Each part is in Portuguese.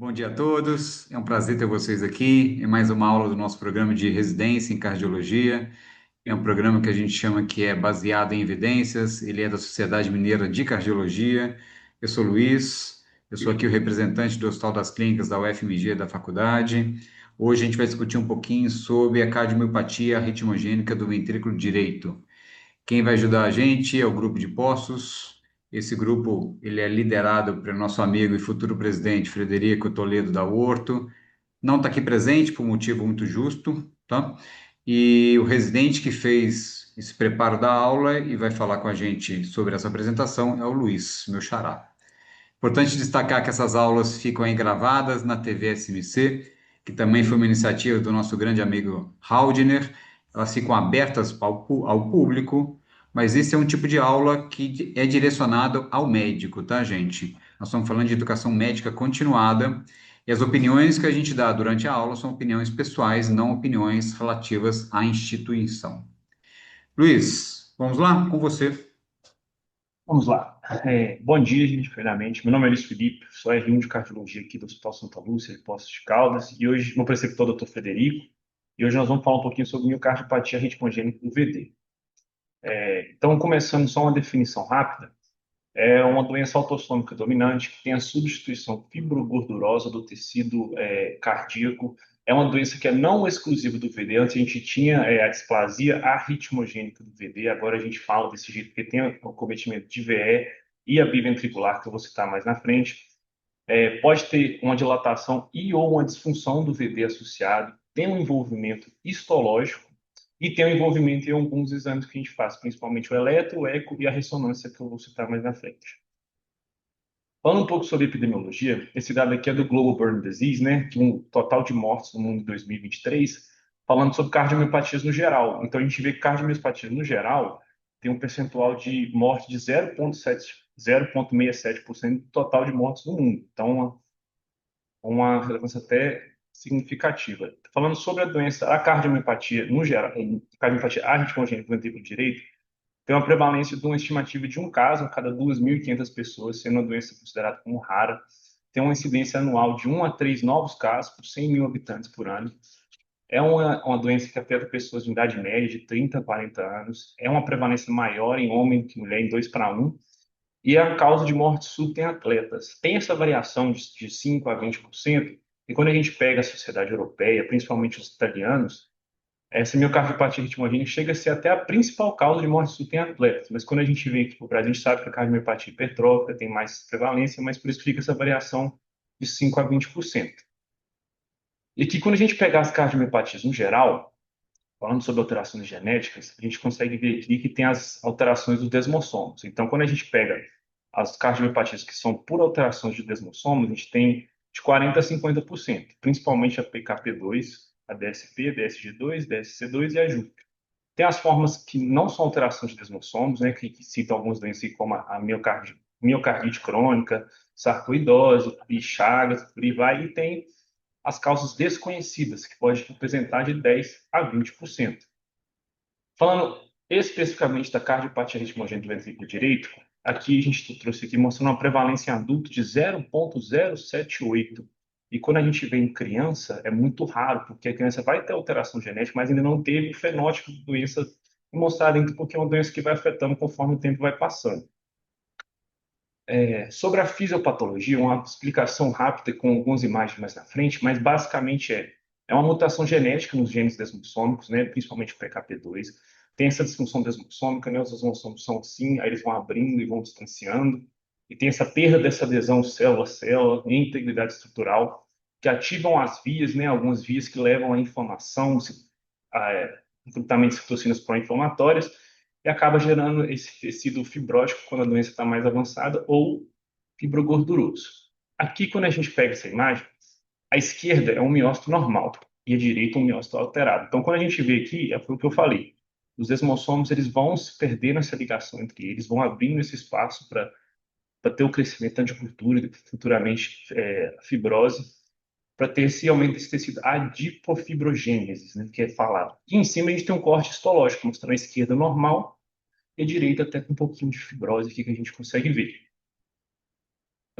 Bom dia a todos, é um prazer ter vocês aqui. É mais uma aula do nosso programa de residência em cardiologia. É um programa que a gente chama que é baseado em evidências. Ele é da Sociedade Mineira de Cardiologia. Eu sou Luiz, eu sou aqui o representante do Hospital das Clínicas da UFMG da faculdade. Hoje a gente vai discutir um pouquinho sobre a cardiomiopatia ritmogênica do ventrículo direito. Quem vai ajudar a gente é o grupo de Poços. Esse grupo ele é liderado pelo nosso amigo e futuro presidente Frederico Toledo da Horto. Não está aqui presente por um motivo muito justo, tá? E o residente que fez esse preparo da aula e vai falar com a gente sobre essa apresentação é o Luiz, meu xará. Importante destacar que essas aulas ficam aí gravadas na TV SMC, que também foi uma iniciativa do nosso grande amigo Haldner. Elas ficam abertas ao público, mas esse é um tipo de aula que é direcionado ao médico, tá, gente? Nós estamos falando de educação médica continuada, e as opiniões que a gente dá durante a aula são opiniões pessoais, não opiniões relativas à instituição. Luiz, vamos lá com você. Vamos lá. Bom dia, gente, primeiramente. Meu nome é Luiz Felipe, sou R1 de cardiologia aqui do Hospital Santa Lúcia, de Poços de Caldas, e hoje, meu preceptor é o Dr. Frederico, e hoje nós vamos falar um pouquinho sobre miocardiopatia ritmogênica do VD. Então, começando só uma definição rápida, é uma doença autossômica dominante que tem a substituição fibrogordurosa do tecido cardíaco. É uma doença que é não exclusiva do VD. Antes a gente tinha a displasia arritmogênica do VD, agora a gente fala desse jeito porque tem o cometimento de VE e a biventricular, que eu vou citar mais na frente. Pode ter uma dilatação e ou uma disfunção do VD associado, tem um envolvimento histológico e tem um envolvimento em alguns exames que a gente faz, principalmente o eletro, o eco e a ressonância, que eu vou citar mais na frente. Falando um pouco sobre epidemiologia, esse dado aqui é do Global Burn Disease, né, que um total de mortes no mundo em 2023, falando sobre cardiomiopatias no geral. Então a gente vê que cardiomiopatias no geral tem um percentual de morte de 0,67% do total de mortes no mundo. Então uma relevância até significativa. Falando sobre a doença, a cardiomiopatia no geral, cardiomiopatia arritmogênica do ventrículo direito, tem uma prevalência de uma estimativa de um caso a cada 2.500 pessoas, sendo uma doença considerada como rara. Tem uma incidência anual de 1 a 3 novos casos por 100 mil habitantes por ano. É uma doença que afeta pessoas de idade média de 30 a 40 anos. É uma prevalência maior em homem que mulher, em 2 para 1. E é a causa de morte súbita em atletas. Tem essa variação de 5 a 20%. E quando a gente pega a sociedade europeia, principalmente os italianos, essa miocardiopatia ritmogênica chega a ser até a principal causa de morte súbita em atletas. Mas quando a gente vem aqui para o Brasil, a gente sabe que a cardiomiopatia hipertrófica tem mais prevalência, mas por isso fica essa variação de 5 a 20%. E aqui, quando a gente pegar as cardiomiopatias no geral, falando sobre alterações genéticas, a gente consegue ver aqui que tem as alterações dos desmossomos. Então, quando a gente pega as cardiomiopatias que são por alterações de desmossomos, a gente tem de 40% a 50%, principalmente a PKP2, a DSP, a DSG2, DSC2 e a JUC. Tem as formas que não são alterações de desmossomos, né, que citam algumas doenças como a miocardite crônica, sarcoidose, e Chagas, por aí vai, e tem as causas desconhecidas, que pode representar de 10 a 20%. Falando especificamente da cardiopatia ritmogênica do ventrículo direito, aqui a gente trouxe aqui mostrando uma prevalência em adulto de 0,078. E quando a gente vê em criança, é muito raro, porque a criança vai ter alteração genética, mas ainda não teve o fenótipo de doença mostrado ainda, porque é uma doença que vai afetando conforme o tempo vai passando. Sobre a fisiopatologia, uma explicação rápida com algumas imagens mais na frente, mas basicamente é uma mutação genética nos genes desmossômicos, né, principalmente o PKP2. Tem essa disfunção desmossômica, né, os desmossômicos são assim, aí eles vão abrindo e vão distanciando, e tem essa perda dessa adesão célula-célula e integridade estrutural, que ativam as vias, né, algumas vias que levam à inflamação, recrutamento de citocinas pró-inflamatórias, e acaba gerando esse tecido fibrótico quando a doença está mais avançada ou fibrogorduroso. Aqui, quando a gente pega essa imagem, a esquerda é um miócito normal e a direita um miócito alterado. Então, quando a gente vê aqui, é o que eu falei. Os desmossomos eles vão se perdendo essa ligação entre eles, vão abrindo esse espaço para ter o crescimento tanto de cultura e futuramente a fibrose, para ter esse aumento desse tecido, a adipofibrogênese, né, que é falado. E em cima a gente tem um corte histológico, mostrando a esquerda normal e a direita até com um pouquinho de fibrose aqui que a gente consegue ver.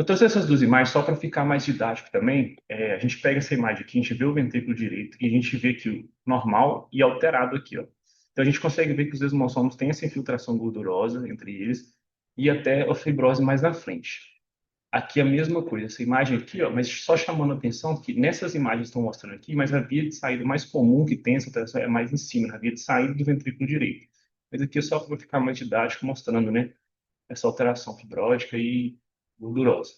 Eu trouxe essas duas imagens só para ficar mais didático também. A gente pega essa imagem aqui, a gente vê o ventrículo direito e a gente vê que o normal e alterado aqui, ó. Então a gente consegue ver que os desmossomos têm essa infiltração gordurosa entre eles e até a fibrose mais na frente. Aqui é a mesma coisa, essa imagem aqui, ó, mas só chamando a atenção que nessas imagens estão mostrando aqui, mas a via de saída mais comum que tem essa alteração é mais em cima, na via de saída do ventrículo direito. Mas aqui é só para ficar mais didático, mostrando, né, essa alteração fibrótica e gordurosa.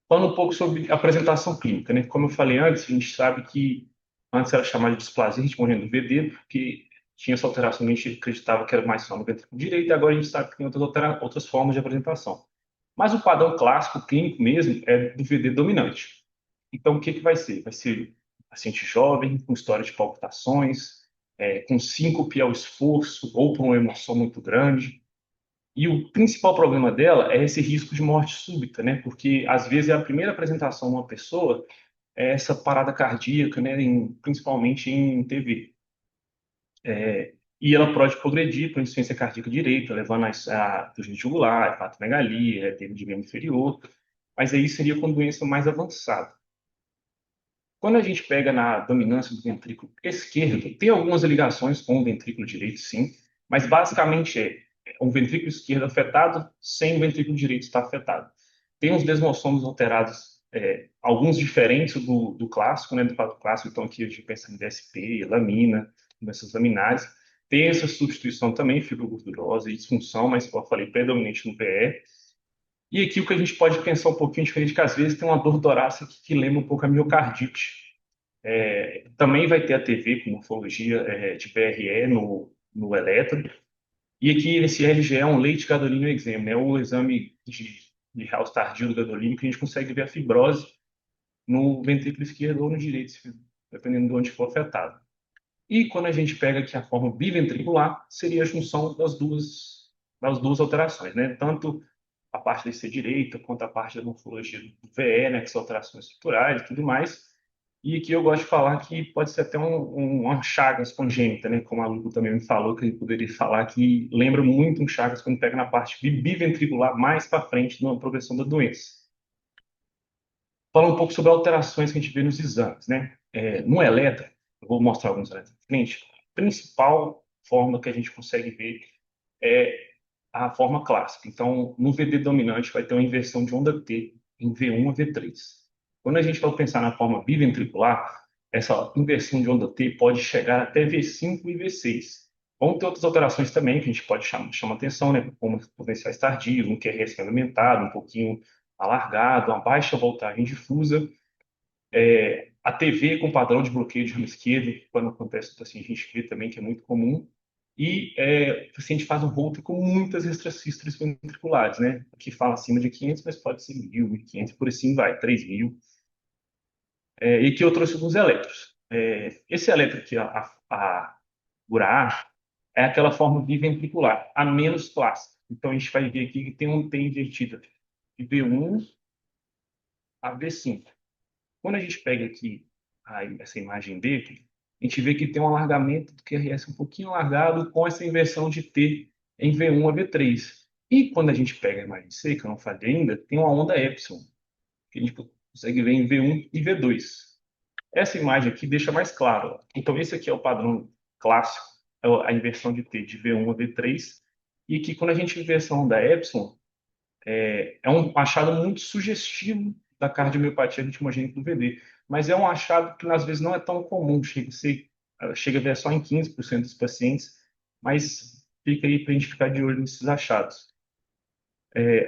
Falando um pouco sobre apresentação clínica, né? Como eu falei antes, a gente sabe que antes era chamada de displasia ritmogênica do VD, porque tinha essa alteração que a gente acreditava que era mais só no ventrículo direito, e agora a gente sabe que tem outras formas de apresentação. Mas o padrão clássico clínico mesmo é do VD dominante. Então, o que que vai ser? Vai ser paciente jovem, com história de palpitações, com síncope ao esforço ou por uma emoção muito grande, e o principal problema dela é esse risco de morte súbita, né? Porque às vezes é a primeira apresentação de uma pessoa é essa parada cardíaca, né? Principalmente em TV. E ela pode progredir para insuficiência cardíaca direita, levando a insuficiência jugular, hepatomegalia, edema de membro inferior. Mas aí seria com doença mais avançada. Quando a gente pega na dominância do ventrículo esquerdo, tem algumas ligações com o ventrículo direito, sim, mas basicamente é um ventrículo esquerdo afetado sem o ventrículo direito estar afetado. Tem uns desmossomos alterados, alguns diferentes do clássico, né, do quadro clássico, então aqui a gente pensa em DSP, lamina, doenças laminares. Tem essa substituição também, fibrogordurosa e disfunção, mas, como eu falei, predominante no PE. E aqui o que a gente pode pensar um pouquinho diferente, que às vezes tem uma dor torácica que lembra um pouco a miocardite. Também vai ter a TV com morfologia de PRE no eletro. E aqui esse RGE é um Late Gadolinium Exam, é o exame de House tardio do gadolínio que a gente consegue ver a fibrose no ventrículo esquerdo ou no direito, dependendo de onde for afetado. E quando a gente pega aqui a forma biventricular, seria a junção das duas alterações, né? Tanto a parte da IC direita quanto a parte da morfologia do VE, né? Que são alterações estruturais e tudo mais. E aqui eu gosto de falar que pode ser até uma Chagas congênita, né? Como a Lu também me falou, que ele poderia falar que lembra muito um Chagas quando pega na parte biventricular mais para frente na progressão da doença. Fala um pouco sobre alterações que a gente vê nos exames, né? No eletro, eu vou mostrar alguns eletros à frente. A principal forma que a gente consegue ver é a forma clássica. Então, no VD dominante vai ter uma inversão de onda T em V1 a V3. Quando a gente vai pensar na forma biventricular, essa inversão de onda T pode chegar até V5 e V6. Vão ter outras alterações também que a gente pode chamar atenção, né? Como potenciais tardios, um QRS aumentado, um pouquinho alargado, uma baixa voltagem difusa, a TV com padrão de bloqueio de ramo esquerdo, quando acontece assim, a gente vê também que é muito comum, e o paciente faz um Holter com muitas extracístoles ventriculares, né? Aqui fala acima de 500, mas pode ser 1.000, 1.500, por assim vai, 3.000. E aqui eu trouxe alguns eletros. Esse eletro aqui, a GURA, é aquela forma biventricular, a menos clássica. Então a gente vai ver aqui que tem invertida de V1 a V5. Quando a gente pega aqui essa imagem dele, a gente vê que tem um alargamento do QRS um pouquinho alargado com essa inversão de T em V1 a V3. E quando a gente pega a imagem C, que eu não falei ainda, tem uma onda epsilon, que a gente consegue ver em V1 e V2. Essa imagem aqui deixa mais claro. Ó. Então, esse aqui é o padrão clássico, é a inversão de T de V1 a V3. E aqui, quando a gente vê essa onda epsilon, é um achado muito sugestivo da cardiomiopatia ritmogênica do VD, mas é um achado que às vezes não é tão comum, chega a ver só em 15% dos pacientes, mas fica aí para a gente ficar de olho nesses achados.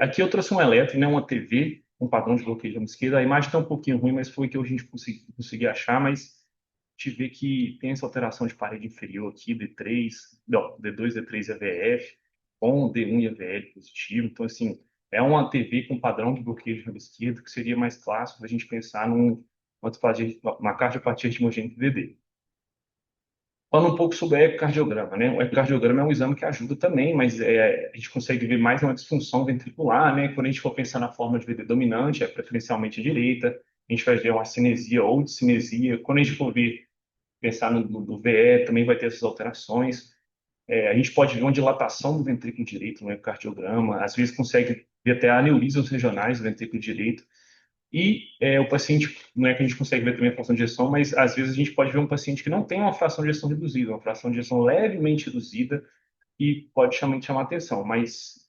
Aqui eu trouxe um eletro, né, uma TV, um padrão de bloqueio de ramo esquerda. A imagem está um pouquinho ruim, mas foi que a gente conseguiu achar, mas te vê que tem essa alteração de parede inferior aqui, D3, não, D2, D3 e AVF, com D1 e AVL positivo. Então, assim, é uma TV com padrão de bloqueio de ramo esquerdo, que seria mais clássico da gente pensar uma cardiopatia ritmogênica VD. Falando um pouco sobre o ecocardiograma, né? O ecocardiograma é um exame que ajuda também, mas a gente consegue ver mais uma disfunção ventricular, né? Quando a gente for pensar na forma de VD dominante, é preferencialmente a direita, a gente vai ver uma cinesia ou discinesia. Quando a gente for pensar no VE, também vai ter essas alterações. A gente pode ver uma dilatação do ventrículo direito no ecocardiograma, às vezes consegue vê até aneurismas regionais do ventrículo direito. E o paciente, não é que a gente consegue ver também a fração de ejeção, mas às vezes a gente pode ver um paciente que não tem uma fração de ejeção reduzida, uma fração de ejeção levemente reduzida, e pode chamar atenção, mas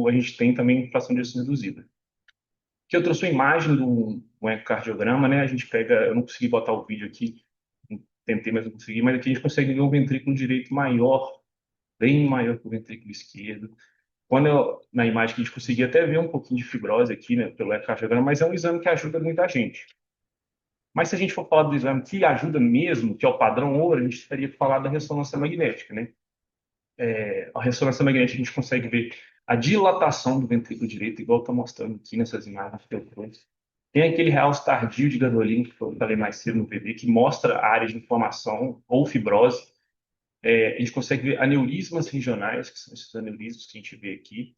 a gente tem também fração de ejeção reduzida. Aqui eu trouxe uma imagem do ecocardiograma, né? A gente pega, eu não consegui botar o vídeo aqui, tentei, mas não consegui, mas aqui a gente consegue ver o ventrículo direito maior, bem maior que o ventrículo esquerdo. Na imagem que a gente conseguia até ver um pouquinho de fibrose aqui, né, pelo ecocardiograma, mas é um exame que ajuda muita gente. Mas se a gente for falar do exame que ajuda mesmo, que é o padrão ouro, a gente teria que falar da ressonância magnética, né? A ressonância magnética a gente consegue ver a dilatação do ventrículo direito, igual está mostrando aqui nessas imagens que eu trouxe. Tem aquele realce tardio de Gadolini, que eu falei mais cedo no VD, que mostra a área de inflamação ou fibrose. A gente consegue ver aneurismas regionais, que são esses aneurismas que a gente vê aqui,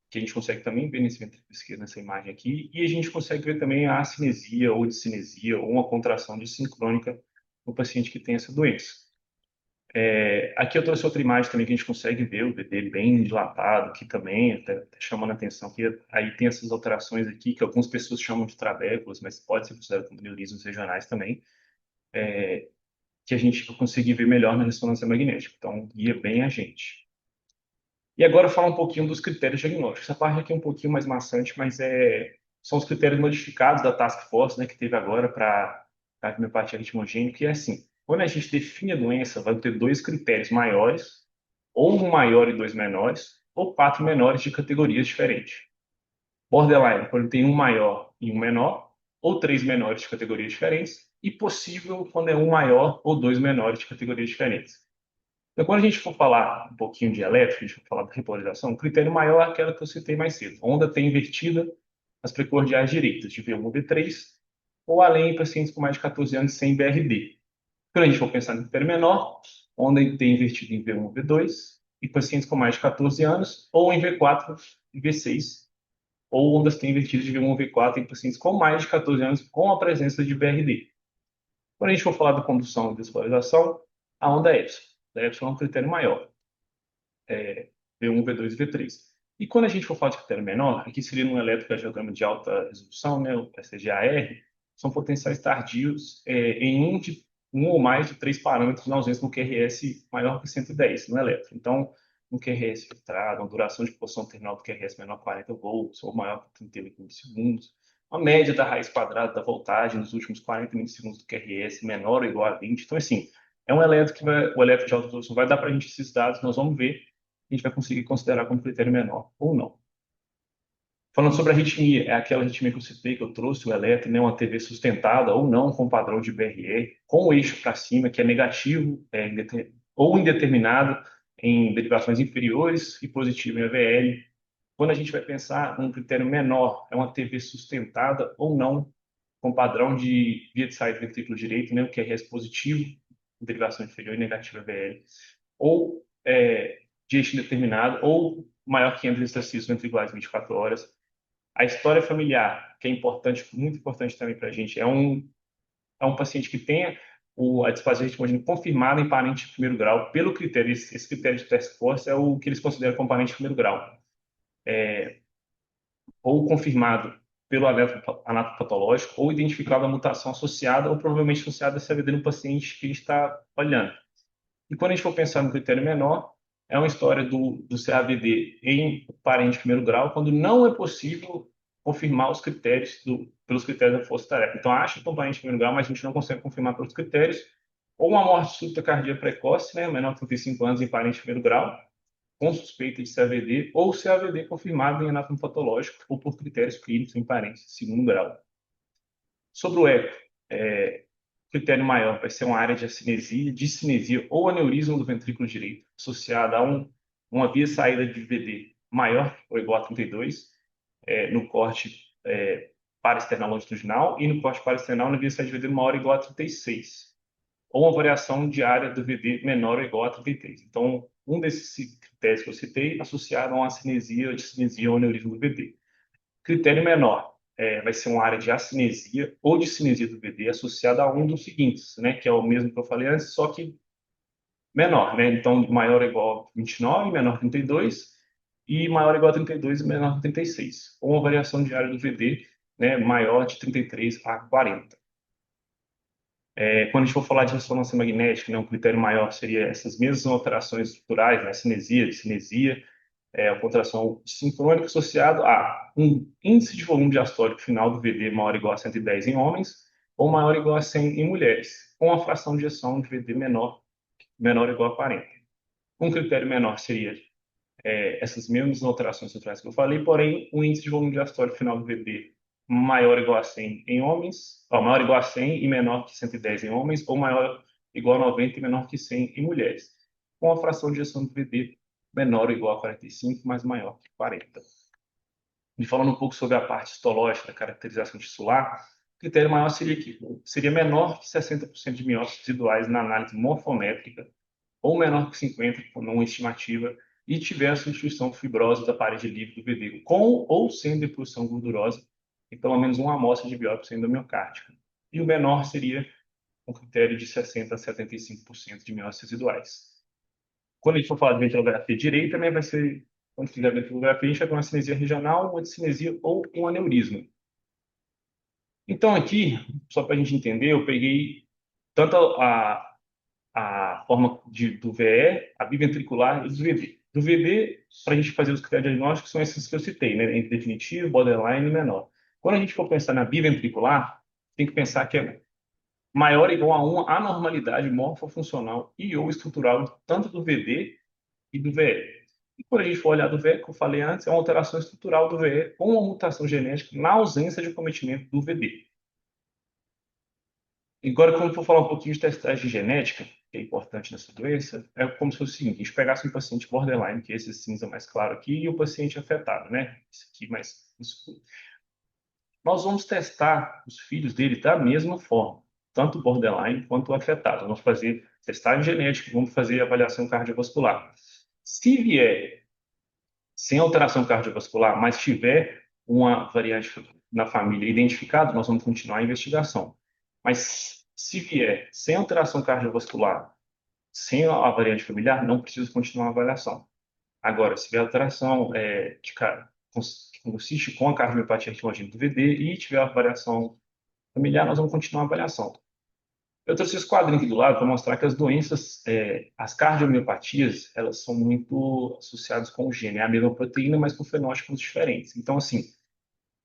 que a gente consegue também ver nesse ventrículo esquerdo, nessa imagem aqui, e a gente consegue ver também a acinesia ou discinesia, ou uma contração dissincrônica no paciente que tem essa doença. Aqui eu trouxe outra imagem também que a gente consegue ver o VD bem dilatado, que também até chamando a atenção, que aí tem essas alterações aqui, que algumas pessoas chamam de trabéculas, mas pode ser considerado como aneurismas regionais também, que a gente consegue ver melhor na ressonância magnética. Então, guia bem a gente. E agora falar um pouquinho dos critérios diagnósticos. Essa parte aqui é um pouquinho mais maçante, mas são os critérios modificados da Task Force, né, que teve agora para a miopatia ritmogênica, que é assim, quando a gente define a doença, vai ter dois critérios maiores, ou um maior e dois menores, ou quatro menores de categorias diferentes. Borderline, quando tem um maior e um menor, ou três menores de categorias diferentes, e possível quando é um maior ou dois menores de categorias diferentes. Então, quando a gente for falar um pouquinho de elétrico, a gente for falar da repolarização, o critério maior é aquela que eu citei mais cedo. Onda T invertida nas precordiais direitas, de V1 ou V3, ou além em pacientes com mais de 14 anos sem BRD. Quando a gente for pensar no critério menor, onda T invertida em V1 ou V2, e pacientes com mais de 14 anos, ou em V4 e V6, ou ondas T invertidas de V1 ou V4 em pacientes com mais de 14 anos com a presença de BRD. Quando a gente for falar da condução e despolarização, a onda é epsilon. A epsilon é um critério maior, V1, V2 e V3. E quando a gente for falar de critério menor, aqui seria um eletrocardiograma de alta resolução, né, o PCGAR, são potenciais tardios em um ou mais de três parâmetros na ausência do QRS maior que 110 no eletro. Então, um QRS filtrado, uma duração de posição terminal do QRS menor que 40 volts ou maior que 38 milissegundos, uma média da raiz quadrada da voltagem nos últimos 40 milissegundos do QRS menor ou igual a 20. Então, assim, é um eletro que o eletro de alta resolução vai dar para a gente esses dados, nós vamos ver, a gente vai conseguir considerar como critério menor ou não. Falando sobre a arritmia, é aquela arritmia que eu citei, que eu trouxe, o eletro, né, uma TV sustentada ou não, com padrão de BRE, com o eixo para cima, que é negativo ou indeterminado em derivações inferiores e positivo em AVL. Quando a gente vai pensar num critério menor, é uma TV sustentada ou não, com padrão de via de saída do ventrículo direito, né, o QRS positivo, derivação inferior e negativa AVL, ou de eixo indeterminado, ou maior que 500 exercícios ventriculares em 24 horas. A história familiar, que é importante, muito importante também para a gente, é um paciente que tenha a displasia ritmogênica confirmada em parente de primeiro grau, pelo critério, esse critério de Task Force é o que eles consideram como parente de primeiro grau, ou confirmado pelo anatopatológico, ou identificado a mutação associada, ou provavelmente associada a CVD no paciente que a gente está olhando. E quando a gente for pensar no critério menor, é uma história do CAVD em parente de primeiro grau, quando não é possível confirmar os critérios pelos critérios da força-tarefa. Então, acha que é um parente de primeiro grau, mas a gente não consegue confirmar pelos critérios. Ou uma morte súbita cardíaca precoce, né, menor que 35 anos em parente de primeiro grau, com suspeita de CAVD, ou CAVD confirmado em anátomo patológico, ou por critérios clínicos em parente de segundo grau. Sobre o eco, critério maior vai ser uma área de acinesia, discinesia ou aneurisma do ventrículo direito, associada a uma via saída de VD maior ou igual a 32, no corte paraesternal longitudinal, e no corte paraesternal na via saída de VD maior ou igual a 36, ou uma variação de área do VD menor ou igual a 33. Então, um desses critérios que eu citei associado a uma acinesia, discinesia ou aneurisma do VD. Critério menor vai ser uma área de acinesia ou de cinesia do VD associada a um dos seguintes, né, que é o mesmo que eu falei antes, só que menor, né? Então, maior ou igual a 29, menor que 32, e maior ou igual a 32 e menor que 36, ou uma variação diária do VD, né, maior de 33 a 40. Quando a gente for falar de ressonância magnética, né, um critério maior seria essas mesmas alterações estruturais, né, cinesia, discinesia, a contração sincrônica associado a um índice de volume diastólico final do VD maior ou igual a 110 em homens, ou maior ou igual a 100 em mulheres, com a fração de ejeção de VD menor ou igual a 40. Um critério menor seria essas mesmas alterações estruturais que eu falei, porém, o índice de volume diastólico final do VD maior ou igual a 100 em homens, maior ou igual a 100 e menor que 110 em homens, ou maior ou igual a 90 e menor que 100 em mulheres, com a fração de ejeção do VD menor ou igual a 45, mas maior que 40. E falando um pouco sobre a parte histológica da caracterização tissular, o critério maior seria menor que 60% de miócitos residuais na análise morfométrica, ou menor que 50, numa estimativa, e tiver a substituição fibrosa da parede livre do VD, com ou sem deposição gordurosa, e pelo menos uma amostra de biópsia endomiocárdica. E o menor seria um critério de 60% a 75% de miócitos residuais. Quando a gente for falar de ventilografia direita, também vai ser, quando fizer a ventilografia, a gente vai ter uma cinesia regional, uma discinesia ou um aneurisma. Então, aqui, só para a gente entender, eu peguei tanto a forma do VE, a biventricular e do VD. Do VD, para a gente fazer os critérios diagnósticos, são esses que eu citei, né? Entre definitivo, borderline e menor. Quando a gente for pensar na biventricular, tem que pensar que é maior ou igual a uma anormalidade morfofuncional e ou estrutural, tanto do VD e do VE. E quando a gente for olhar do VE, como eu falei antes, é uma alteração estrutural do VE com uma mutação genética na ausência de cometimento do VD. Agora, quando for falar um pouquinho de testagem genética, que é importante nessa doença, é como se fosse o seguinte: a gente pegasse um paciente borderline, que é esse cinza mais claro aqui, e o paciente afetado, né? Esse aqui mais escuro. Nós vamos testar os filhos dele da mesma forma, tanto o borderline quanto o afetado. Vamos fazer testagem genética, vamos fazer avaliação cardiovascular. Se vier sem alteração cardiovascular, mas tiver uma variante na família identificada, nós vamos continuar a investigação. Mas se vier sem alteração cardiovascular, sem a variante familiar, não precisa continuar a avaliação. Agora, se tiver alteração que consiste com a cardiomiopatia retimogênica do VD e tiver a variação familiar, nós vamos continuar a avaliação. Eu trouxe esse quadrinho aqui do lado para mostrar que as doenças, as cardiomiopatias, elas são muito associadas com o gene. É a mesma proteína, mas com fenótipos diferentes. Então, assim,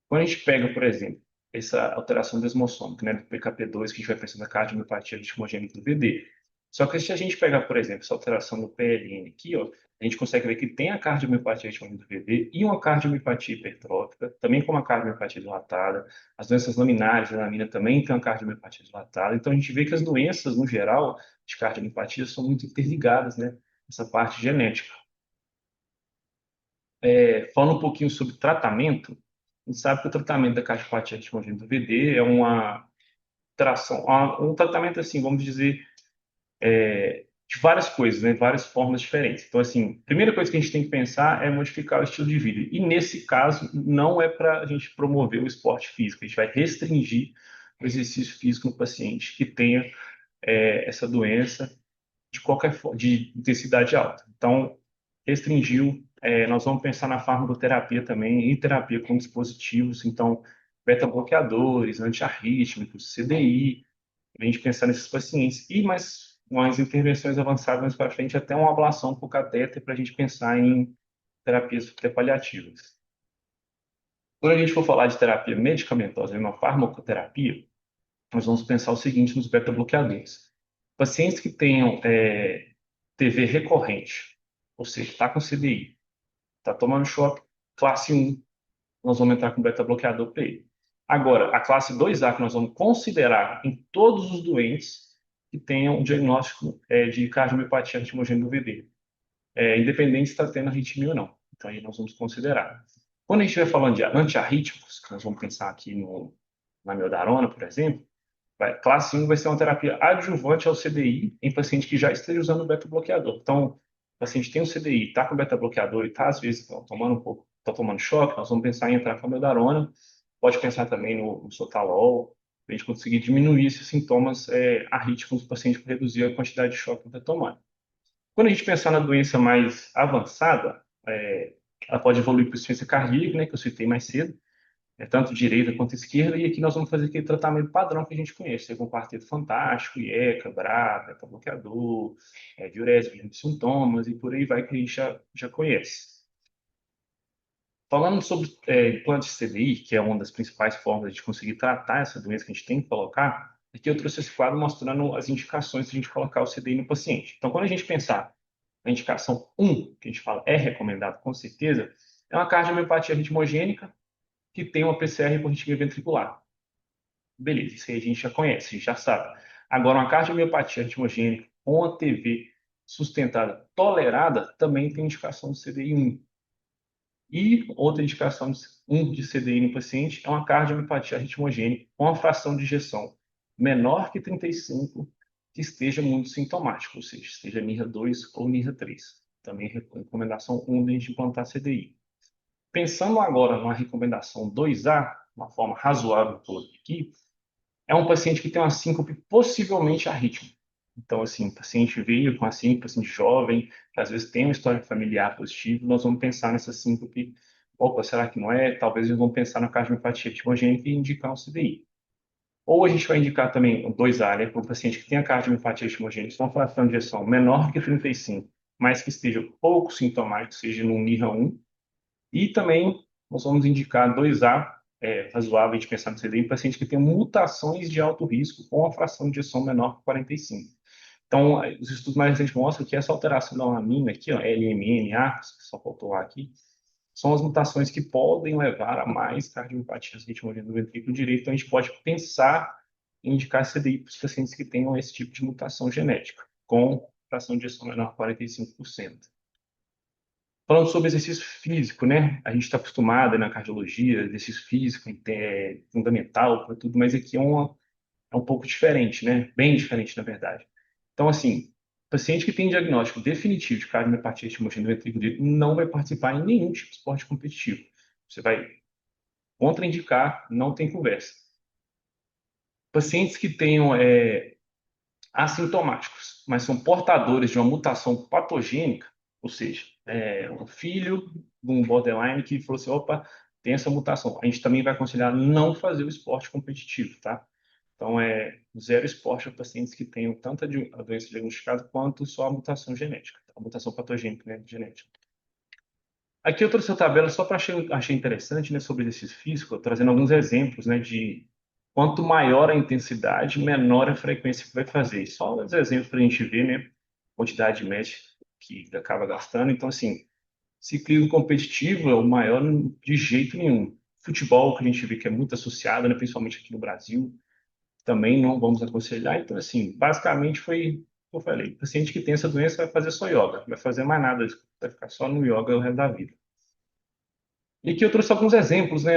quando a gente pega, por exemplo, essa alteração desmossômica, né, do PKP2, que a gente vai pensar na cardiomiopatia ritmogênica do VD. Só que se a gente pegar, por exemplo, essa alteração do PLN aqui, ó, a gente consegue ver que tem a cardiomiopatia ritmogênica do VD e uma cardiomiopatia hipertrófica, também com uma cardiomiopatia dilatada. As doenças laminares da lamina também têm uma cardiomiopatia dilatada. Então, a gente vê que as doenças, no geral, de cardiomiopatia são muito interligadas, né, essa parte genética. Falando um pouquinho sobre tratamento, a gente sabe que o tratamento da cardiopatia congênita do VD é uma tração, um tratamento assim, vamos dizer, de várias coisas, né? Várias formas diferentes. Então, assim, a primeira coisa que a gente tem que pensar é modificar o estilo de vida. E nesse caso, não é para a gente promover o esporte físico, a gente vai restringir o exercício físico no paciente que tenha essa doença de qualquer forma, de intensidade alta. Então, restringiu. Nós vamos pensar na farmacoterapia também, e terapia com dispositivos, então, beta-bloqueadores, antiarrítmicos, CDI, a gente pensar nesses pacientes. E mais intervenções avançadas mais para frente, até uma ablação por catéter, para a gente pensar em terapias paliativas. Quando a gente for falar de terapia medicamentosa, uma farmacoterapia, nós vamos pensar o seguinte nos beta-bloqueadores. Pacientes que tenham TV recorrente, ou seja, está com CDI, está tomando choque, classe 1, nós vamos entrar com beta-bloqueador para ele. Agora, a classe 2A, que nós vamos considerar em todos os doentes que tenham um diagnóstico de cardiomiopatia ritmogênica do VD, independente se está tendo arritmia ou não. Então, aí nós vamos considerar. Quando a gente estiver falando de antiarrítmicos, que nós vamos pensar aqui na miodarona, por exemplo, classe 1 vai ser uma terapia adjuvante ao CDI em paciente que já esteja usando o beta-bloqueador. Então, o paciente tem um CDI, está com beta-bloqueador e está, às vezes, tomando um pouco, está tomando choque, nós vamos pensar em entrar com a miodarona. Pode pensar também no sotalol, para a gente conseguir diminuir esses sintomas arrítmicos do paciente para reduzir a quantidade de choque que está tomando. Quando a gente pensar na doença mais avançada, ela pode evoluir para insuficiência cardíaca, né, que eu citei mais cedo, tanto direita quanto esquerda, e aqui nós vamos fazer aquele tratamento padrão que a gente conhece, com quarteto fantástico, IECA, BRA, beta-bloqueador, diurese, de sintomas, e por aí vai que a gente já conhece. Falando sobre implante de CDI, que é uma das principais formas de conseguir tratar essa doença que a gente tem que colocar, aqui eu trouxe esse quadro mostrando as indicações de a gente colocar o CDI no paciente. Então, quando a gente pensar na indicação 1, que a gente fala é recomendado com certeza, é uma cardiomiopatia ritmogênica que tem uma PCR por arritmia ventricular. Beleza, isso aí a gente já conhece, a gente já sabe. Agora, uma cardiomiopatia ritmogênica com a TV sustentada tolerada também tem indicação do CDI 1. E outra indicação de CDI no paciente é uma cardiomiopatia ritmogênica com a fração de ejeção menor que 35, que esteja muito sintomático, ou seja, esteja NIRA 2 ou NIRA 3. Também recomendação 1 de a gente implantar CDI. Pensando agora numa recomendação 2A, uma forma razoável toda aqui, é um paciente que tem uma síncope possivelmente arrítmica. Então, assim, o paciente veio com a síncope, paciente jovem, que às vezes tem uma história familiar positiva, nós vamos pensar nessa síncope, opa, será que não é? Talvez eles vão pensar na cardiomiopatia ritmogênica e indicar um CDI. Ou a gente vai indicar também o 2A, né, para um paciente que tem a cardiomiopatia ritmogênica com fração de ejeção menor que 35, mas que esteja pouco sintomático, seja no NIRA 1, e também nós vamos indicar 2A, razoável de pensar no CDI, em pacientes que têm mutações de alto risco com a fração de ejeção menor que 45. Então, os estudos mais recentes mostram que essa alteração da amina aqui, ó, LMNA, só faltou A aqui, são as mutações que podem levar a mais cardiopatias ritmogênicas do ventrículo direito. Então, a gente pode pensar em indicar CDI para os pacientes que tenham esse tipo de mutação genética, com fração de ejeção menor que 45%. Falando sobre exercício físico, né? A gente está acostumado na cardiologia, exercício físico é fundamental para tudo, mas aqui é um pouco diferente, né? Bem diferente, na verdade. Então, assim, paciente que tem diagnóstico definitivo de cardiomiopatia ritmogênica do ventrículo direito não vai participar em nenhum tipo de esporte competitivo. Você vai contraindicar, não tem conversa. Pacientes que tenham assintomáticos, mas são portadores de uma mutação patogênica, ou seja, um filho de um borderline que falou assim, opa, tem essa mutação. A gente também vai aconselhar não fazer o esporte competitivo, tá? Então, zero esporte para pacientes que tenham tanto a doença diagnosticada quanto só a mutação genética, a mutação patogênica, né, genética. Aqui eu trouxe a tabela só para achei interessante, né, sobre exercício físico, trazendo alguns exemplos, né, de quanto maior a intensidade, menor a frequência que vai fazer. Só uns exemplos para a gente ver, né, quantidade de média que acaba gastando. Então, assim, ciclismo competitivo é o maior de jeito nenhum. Futebol, que a gente vê que é muito associado, né, principalmente aqui no Brasil, também não vamos aconselhar. Então, assim, basicamente foi o que eu falei. O paciente que tem essa doença vai fazer só yoga, não vai fazer mais nada, vai ficar só no yoga o resto da vida. E aqui eu trouxe alguns exemplos, né?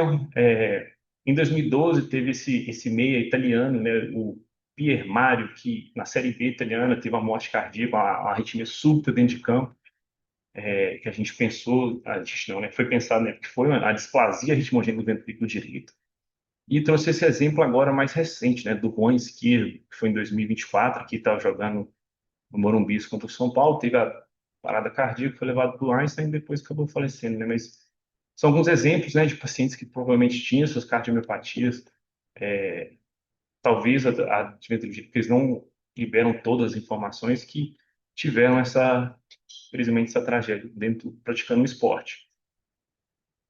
Em 2012 teve esse meia italiano, né? O Pier Mario, que na Série B italiana teve uma morte cardíaca, uma arritmia súbita dentro de campo, que a gente pensou, a gente não, né? Foi pensado, né? Que foi a displasia ritmogênica do ventrículo direito. E trouxe esse exemplo agora mais recente, né? Do Juan Esquerdo, que foi em 2024, que estava jogando no Morumbi contra o São Paulo, teve a parada cardíaca, foi levado para o Einstein e depois acabou falecendo, né? Mas são alguns exemplos, né, de pacientes que provavelmente tinham suas cardiomiopatias, talvez a adventure, que eles não liberam todas as informações que tiveram infelizmente, essa tragédia dentro, praticando um esporte.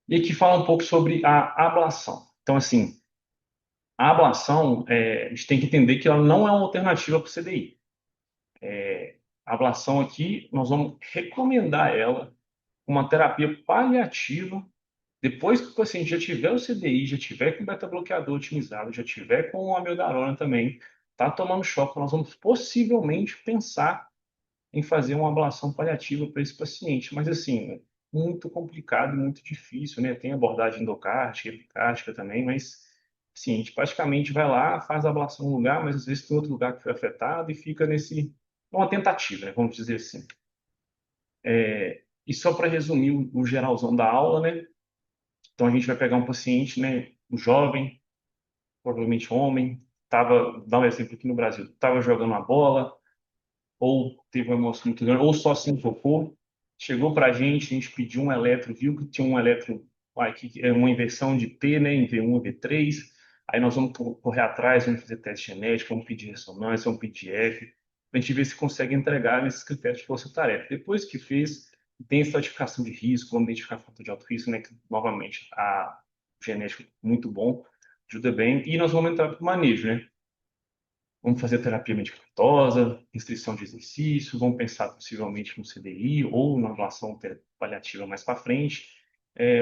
E aqui fala um pouco sobre a ablação. Então, assim, a ablação, a gente tem que entender que ela não é uma alternativa para o CDI. A ablação aqui, nós vamos recomendar ela uma terapia paliativa. Depois que o paciente já tiver o CDI, já tiver com o beta-bloqueador otimizado, já tiver com a amiodarona também, tá tomando choque, nós vamos possivelmente pensar em fazer uma ablação paliativa para esse paciente. Mas, assim, é muito complicado e muito difícil, né? Tem abordagem endocárdica, epicárdica também, mas, assim, a gente praticamente vai lá, faz a ablação no lugar, mas às vezes tem outro lugar que foi afetado e fica uma tentativa, né? Vamos dizer assim. E só para resumir o geralzão da aula, né? Então a gente vai pegar um paciente, né, um jovem, provavelmente homem, tava, dá um exemplo aqui no Brasil, estava jogando uma bola, ou teve uma emoção muito grande, ou só se enfocou, chegou para a gente pediu um eletro, viu que tinha um eletro, que é uma inversão de T, né, em V1 e V3. Aí nós vamos correr atrás, vamos fazer teste genético, vamos pedir ressonância, vamos pedir eco, para a gente ver se consegue entregar nesses critérios de força-tarefa. Depois que fez, tem estratificação de risco, vamos identificar fator de alto risco, né, que novamente a genética é muito bom, ajuda bem, e nós vamos entrar para o manejo, né? Vamos fazer terapia medicamentosa, restrição de exercício, vamos pensar possivelmente no CDI ou na ablação paliativa mais para frente.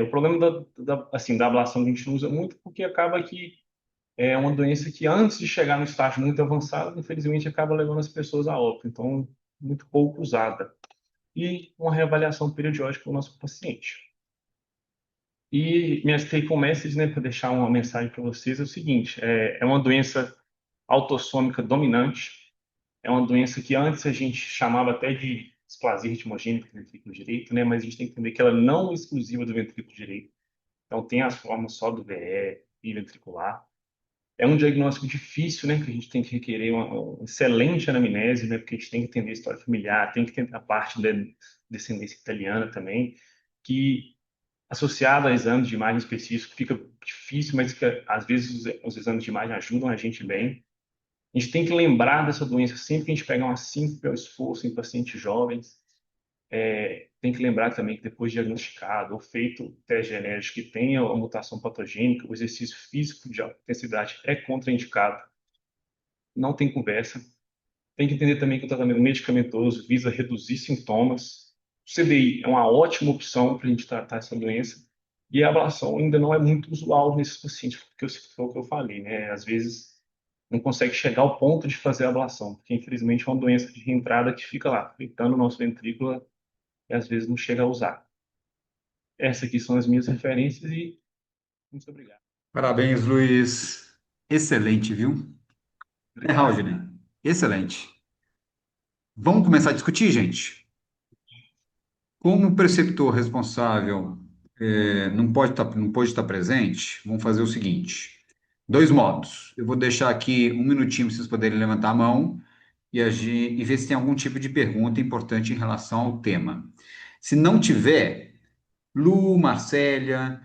O problema assim, da ablação a gente não usa muito porque acaba que é uma doença que antes de chegar no estágio muito avançado, infelizmente acaba levando as pessoas a óbito, então muito pouco usada. E uma reavaliação periódica do nosso paciente. E minhas take home messages, né, para deixar uma mensagem para vocês é o seguinte: é uma doença autossômica dominante. É uma doença que antes a gente chamava até de displasia ritmogênica do ventrículo direito, né? Mas a gente tem que entender que ela não é exclusiva do ventrículo direito. Então, tem as formas só do VE e ventricular. É um diagnóstico difícil, né? Que a gente tem que requerer uma excelente anamnese, né? Porque a gente tem que entender a história familiar, tem que entender a parte da descendência italiana também, que associado a exames de imagem específicos fica difícil, mas que às vezes os exames de imagem ajudam a gente bem. A gente tem que lembrar dessa doença sempre que a gente pegar uma síncope ao esforço em pacientes jovens. Tem que lembrar também que depois de diagnosticado ou feito teste genético que tenha a mutação patogênica, o exercício físico de alta intensidade é contraindicado. Não tem conversa. Tem que entender também que o tratamento medicamentoso visa reduzir sintomas. O CDI é uma ótima opção para a gente tratar essa doença. E a ablação ainda não é muito usual nesses pacientes, porque foi o que eu falei, né? Às vezes não consegue chegar ao ponto de fazer a ablação, porque infelizmente é uma doença de reentrada que fica lá, afetando o nosso ventrículo e às vezes não chega a usar. Essas aqui são as minhas referências e muito obrigado. Parabéns, Luiz. Excelente, viu? Obrigado. Haldner? Excelente. Vamos começar a discutir, gente? Como preceptor responsável não pode estar presente, vamos fazer o seguinte: dois modos. Eu vou deixar aqui um minutinho para vocês poderem levantar a mão e ver se tem algum tipo de pergunta importante em relação ao tema. Se não tiver, Lu, Marcélia,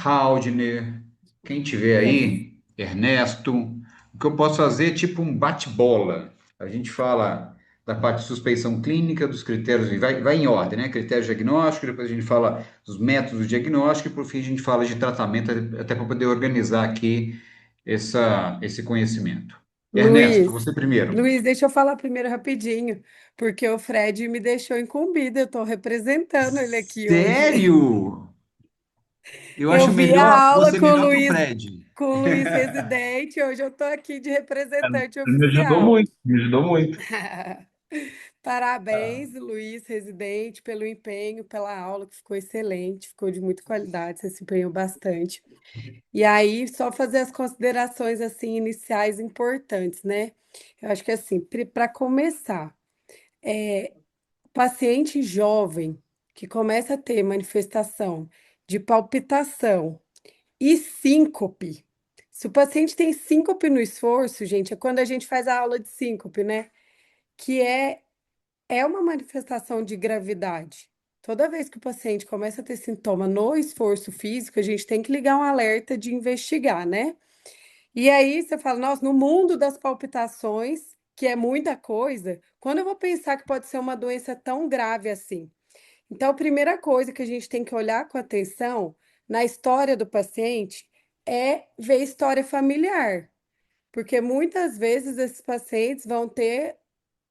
Haldner, quem tiver aí, Ernesto, o que eu posso fazer é tipo um bate-bola. A gente fala da parte de suspeição clínica, dos critérios, e vai em ordem, né? Critérios diagnósticos, depois a gente fala dos métodos diagnósticos, e por fim a gente fala de tratamento, até para poder organizar aqui esse conhecimento. Ernesto, Luiz, você primeiro. Luiz, deixa eu falar primeiro rapidinho, porque o Fred me deixou incumbida, eu estou representando ele aqui hoje. Sério? Eu Eu acho vi a melhor, aula você melhor que o Fred. com o Luiz Residente, hoje eu estou aqui de representante Me ajudou oficial. muito, me ajudou muito. Parabéns, Luiz Residente, pelo empenho, pela aula, que ficou excelente, ficou de muita qualidade, você se empenhou bastante. E aí, só fazer as considerações assim iniciais importantes, né? Eu acho que assim, para começar, paciente jovem que começa a ter manifestação de palpitação e síncope. Se o paciente tem síncope no esforço, gente, é quando a gente faz a aula de síncope, né? Que é uma manifestação de gravidade. Toda vez que o paciente começa a ter sintoma no esforço físico, a gente tem que ligar um alerta de investigar, né? E aí você fala, nossa, no mundo das palpitações, que é muita coisa, quando eu vou pensar que pode ser uma doença tão grave assim? Então, a primeira coisa que a gente tem que olhar com atenção na história do paciente é ver história familiar, porque muitas vezes esses pacientes vão ter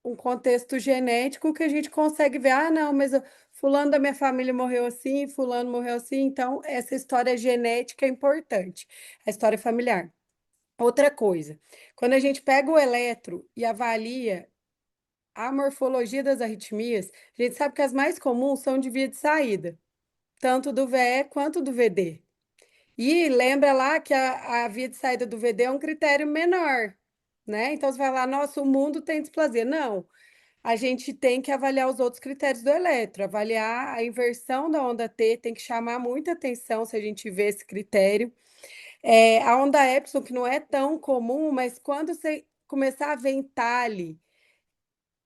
um contexto genético que a gente consegue ver, ah, não, mas fulano da minha família morreu assim, fulano morreu assim, então essa história genética é importante, a história familiar. Outra coisa, quando a gente pega o eletro e avalia a morfologia das arritmias, a gente sabe que as mais comuns são de via de saída, tanto do VE quanto do VD. E lembra lá que a via de saída do VD é um critério menor, né? Então você vai lá, nossa, o mundo tem displasia. Não, a gente tem que avaliar os outros critérios do eletro, avaliar a inversão da onda T, tem que chamar muita atenção se a gente vê esse critério. A onda Epsilon, que não é tão comum, mas quando você começar a ver entalhe,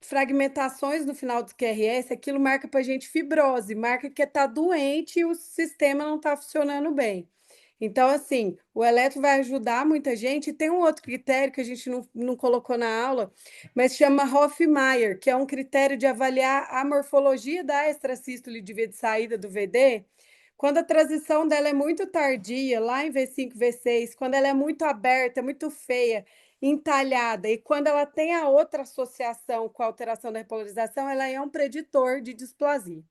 fragmentações no final do QRS, aquilo marca para a gente fibrose, marca que está doente e o sistema não está funcionando bem. Então, assim, o eletro vai ajudar muita gente. E tem um outro critério que a gente não colocou na aula, mas chama Hoffmeier, que é um critério de avaliar a morfologia da extracístole de via de saída do VD. Quando a transição dela é muito tardia, lá em V5, V6, quando ela é muito aberta, muito feia, entalhada, e quando ela tem a outra associação com a alteração da repolarização, ela é um preditor de displasia.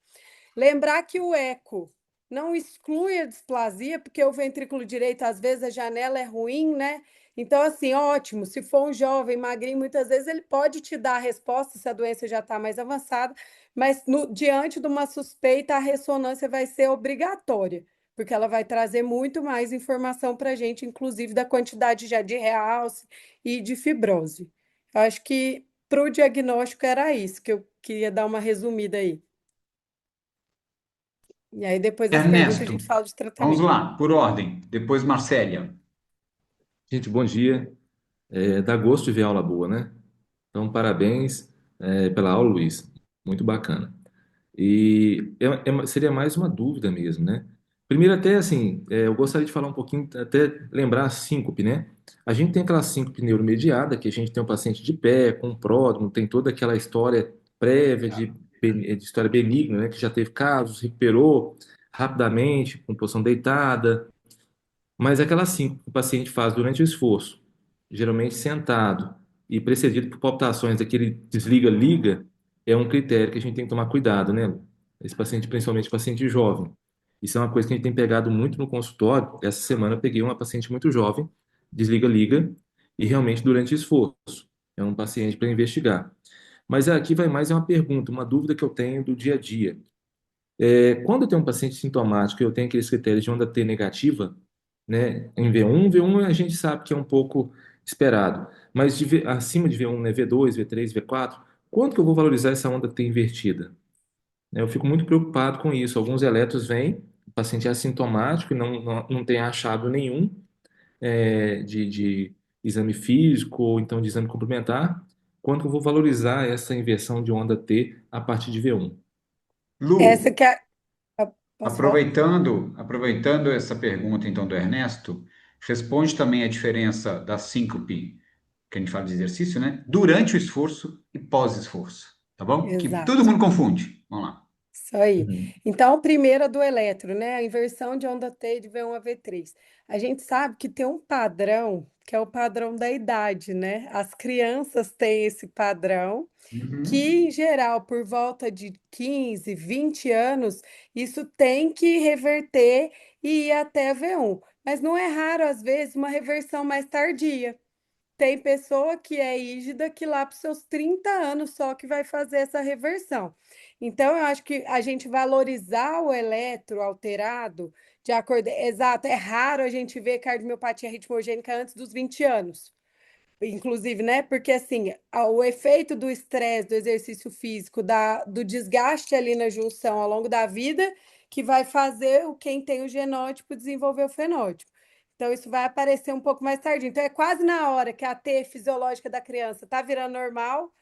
Lembrar que o eco não exclui a displasia, porque o ventrículo direito, às vezes, a janela é ruim, né? Então, assim, ótimo. Se for um jovem magrinho, muitas vezes ele pode te dar a resposta se a doença já está mais avançada, mas diante de uma suspeita, a ressonância vai ser obrigatória, porque ela vai trazer muito mais informação para a gente, inclusive da quantidade já de realce e de fibrose. Eu acho que para o diagnóstico era isso que eu queria dar uma resumida aí. E aí, depois das perguntas, a Ernesto, gente fala de vamos tratamento. lá, por ordem. Depois Marcélia. Gente, bom dia. Dá gosto de ver aula boa, né? Então, parabéns, pela aula, Luiz. Muito bacana. E seria mais uma dúvida mesmo, né? Primeiro, até assim, eu gostaria de falar um pouquinho, até lembrar a síncope, né? A gente tem aquela síncope neuromediada, que a gente tem um paciente de pé, com pródromo, tem toda aquela história prévia de história benigna, né? Que já teve casos, recuperou rapidamente, com posição deitada. Mas aquela sim que o paciente faz durante o esforço, geralmente sentado e precedido por palpitações daquele desliga-liga, é um critério que a gente tem que tomar cuidado, né? Esse paciente, principalmente paciente jovem. Isso é uma coisa que a gente tem pegado muito no consultório. Essa semana eu peguei uma paciente muito jovem, desliga-liga, e realmente durante o esforço. É um paciente para investigar. Mas aqui vai mais uma pergunta, uma dúvida que eu tenho do dia a dia. Quando eu tenho um paciente sintomático e eu tenho aqueles critérios de onda T negativa, né, em V1, V1 a gente sabe que é um pouco esperado, mas acima de V1, né, V2, V3, V4, quanto que eu vou valorizar essa onda T invertida? Eu fico muito preocupado com isso. Alguns eletros vêm, o paciente é assintomático e não tem achado nenhum de exame físico ou então de exame complementar. Quanto que eu vou valorizar essa inversão de onda T a partir de V1? Essa Lu, que é. Posso falar? aproveitando essa pergunta então do Ernesto, responde também a diferença da síncope, que a gente fala de exercício, né? Durante o esforço e pós-esforço, tá bom? Que todo Exato. mundo confunde. Vamos lá. Isso aí. Uhum. Então, a primeira do eletro, né? A inversão de onda T de V1 a V3. A gente sabe que tem um padrão, que é o padrão da idade, né? As crianças têm esse padrão, que, Uhum. em geral, por volta de 15, 20 anos, isso tem que reverter e ir até V1. Mas não é raro, às vezes, uma reversão mais tardia. Tem pessoa que é rígida que lá para os seus 30 anos só que vai fazer essa reversão. Então, eu acho que a gente valorizar o eletro alterado de acordo. Exato, é raro a gente ver cardiomiopatia ritmogênica antes dos 20 anos. Inclusive, né? Porque assim, o efeito do estresse, do exercício físico, do desgaste ali na junção ao longo da vida, que vai fazer quem tem o genótipo desenvolver o fenótipo. Então, isso vai aparecer um pouco mais tarde. Então, é quase na hora que a T fisiológica da criança está virando normal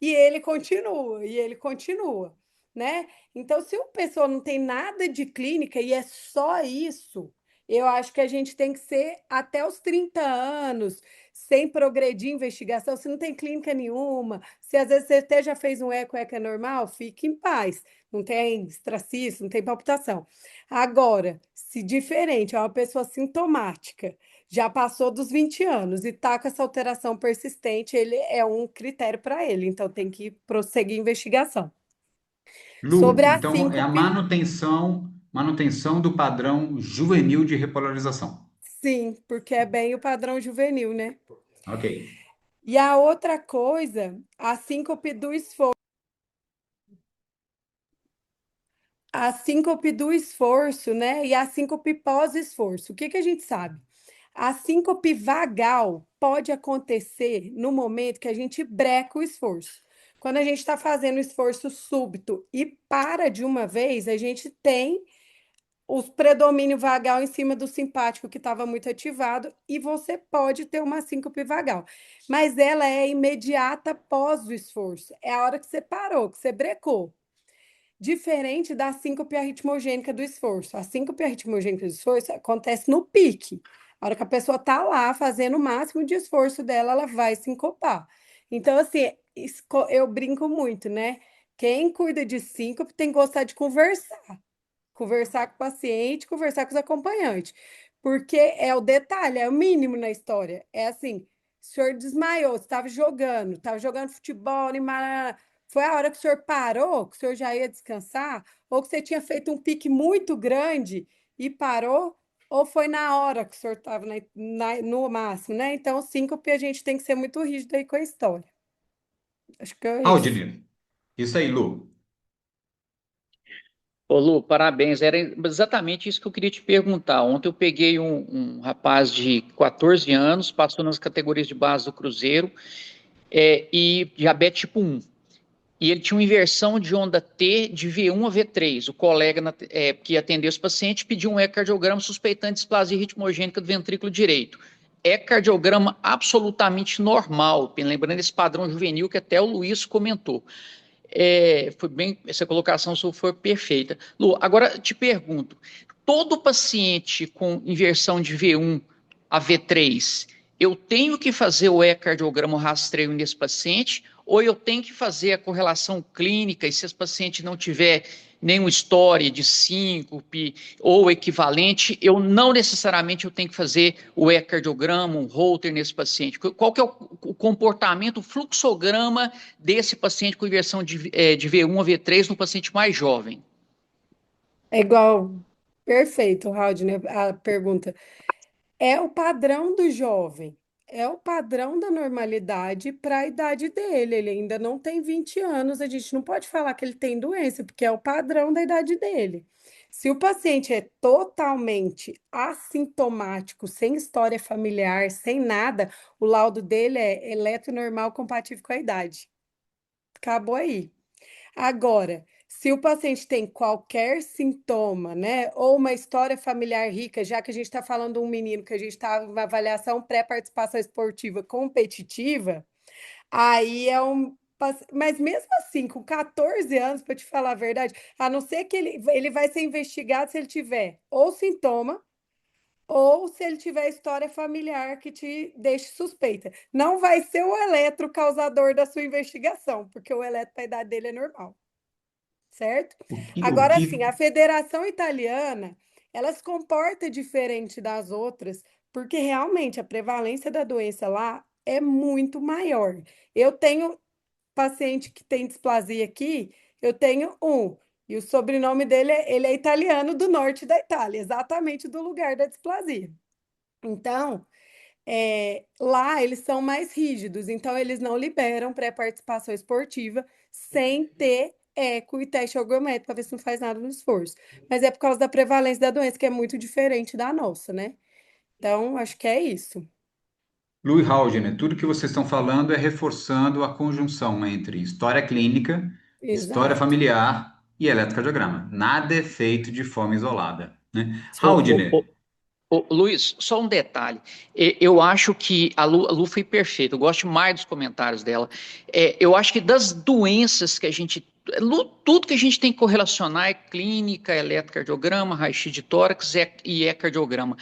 e ele continua, né? Então, se uma pessoa não tem nada de clínica e é só isso, eu acho que a gente tem que ser até os 30 anos, sem progredir investigação, se não tem clínica nenhuma, se às vezes você até já fez um eco é normal, fique em paz. Não tem extracício, não tem palpitação. Agora, se diferente, é uma pessoa sintomática, já passou dos 20 anos e está com essa alteração persistente, ele é um critério para ele, então tem que prosseguir a investigação. Lu, Sobre a então é a síncope, manutenção do padrão juvenil de repolarização. sim, porque é bem o padrão juvenil, né? Ok. E a outra coisa, a síncope do esforço. A síncope do esforço, né? E a síncope pós-esforço. O que que a gente sabe? A síncope vagal pode acontecer no momento que a gente breca o esforço. Quando a gente está fazendo esforço súbito e para de uma vez, a gente tem os predomínio vagal em cima do simpático que estava muito ativado, e você pode ter uma síncope vagal. Mas ela é imediata após o esforço. É a hora que você parou, que você brecou. Diferente da síncope arritmogênica do esforço. A síncope arritmogênica do esforço acontece no pique. A hora que a pessoa está lá fazendo o máximo de esforço dela, ela vai sincopar. Então, assim, eu brinco muito, né? Quem cuida de síncope tem que gostar de conversar. Conversar com o paciente, conversar com os acompanhantes. Porque é o detalhe, é o mínimo na história. É assim, o senhor desmaiou, você estava jogando futebol, foi a hora que o senhor parou, que o senhor já ia descansar, ou que você tinha feito um pique muito grande e parou, ou foi na hora que o senhor estava no máximo, né? Então, síncope, a gente tem que ser muito rígido aí com a história. Acho que é isso. Haldner, isso aí, Lu. Ô Lu, parabéns. Era exatamente isso que eu queria te perguntar. Ontem eu peguei um rapaz de 14 anos, passou nas categorias de base do Cruzeiro, e diabetes tipo 1. E ele tinha uma inversão de onda T de V1 a V3. O colega que atendeu esse paciente pediu um ecocardiograma suspeitando displasia ritmogênica do ventrículo direito. Ecocardiograma absolutamente normal, lembrando esse padrão juvenil que até o Luiz comentou. Foi bem, essa colocação sua foi perfeita. Lu, agora te pergunto: todo paciente com inversão de V1 a V3, eu tenho que fazer o ecocardiograma rastreio nesse paciente, ou eu tenho que fazer a correlação clínica, e se esse paciente não tiver nenhuma história de síncope ou equivalente, eu não necessariamente eu tenho que fazer o ecocardiograma, um Holter nesse paciente? Qual que é o comportamento, o fluxograma desse paciente com inversão de V1 a V3 no paciente mais jovem? É igual. Perfeito, Haldner, a pergunta. É o padrão do jovem, é o padrão da normalidade para a idade dele. Ele ainda não tem 20 anos, a gente não pode falar que ele tem doença, porque é o padrão da idade dele. Se o paciente é totalmente assintomático, sem história familiar, sem nada, o laudo dele é eletronormal compatível com a idade. Acabou aí. Agora, se o paciente tem qualquer sintoma, né, ou uma história familiar rica, já que a gente está falando de um menino que a gente está em uma avaliação pré-participação esportiva competitiva, aí é um. Mas mesmo assim, com 14 anos, para te falar a verdade, a não ser que ele vai ser investigado se ele tiver ou sintoma, ou se ele tiver história familiar que te deixe suspeita. Não vai ser o eletro causador da sua investigação, porque o eletro para a idade dele é normal, certo? O Agora, que sim, a Federação Italiana, ela se comporta diferente das outras, porque realmente a prevalência da doença lá é muito maior. Eu tenho paciente que tem displasia aqui, eu tenho um, e o sobrenome dele ele é italiano do norte da Itália, exatamente do lugar da displasia. Então, lá eles são mais rígidos, então eles não liberam pré-participação esportiva sem ter eco e teste ergométrico para ver se não faz nada no esforço. Mas é por causa da prevalência da doença, que é muito diferente da nossa, né? Então, acho que é isso. Lu e Haldner, tudo que vocês estão falando é reforçando a conjunção entre história clínica, história Exato. familiar e eletrocardiograma. Nada é feito de forma isolada, né? Ô, ô, ô, Haldner, Luiz, só um detalhe. Eu acho que a Lu foi perfeita. Eu gosto mais dos comentários dela. Eu acho que das doenças que a gente. Lu, tudo que a gente tem que correlacionar é clínica, eletrocardiograma, raio-x de tórax e ecocardiograma.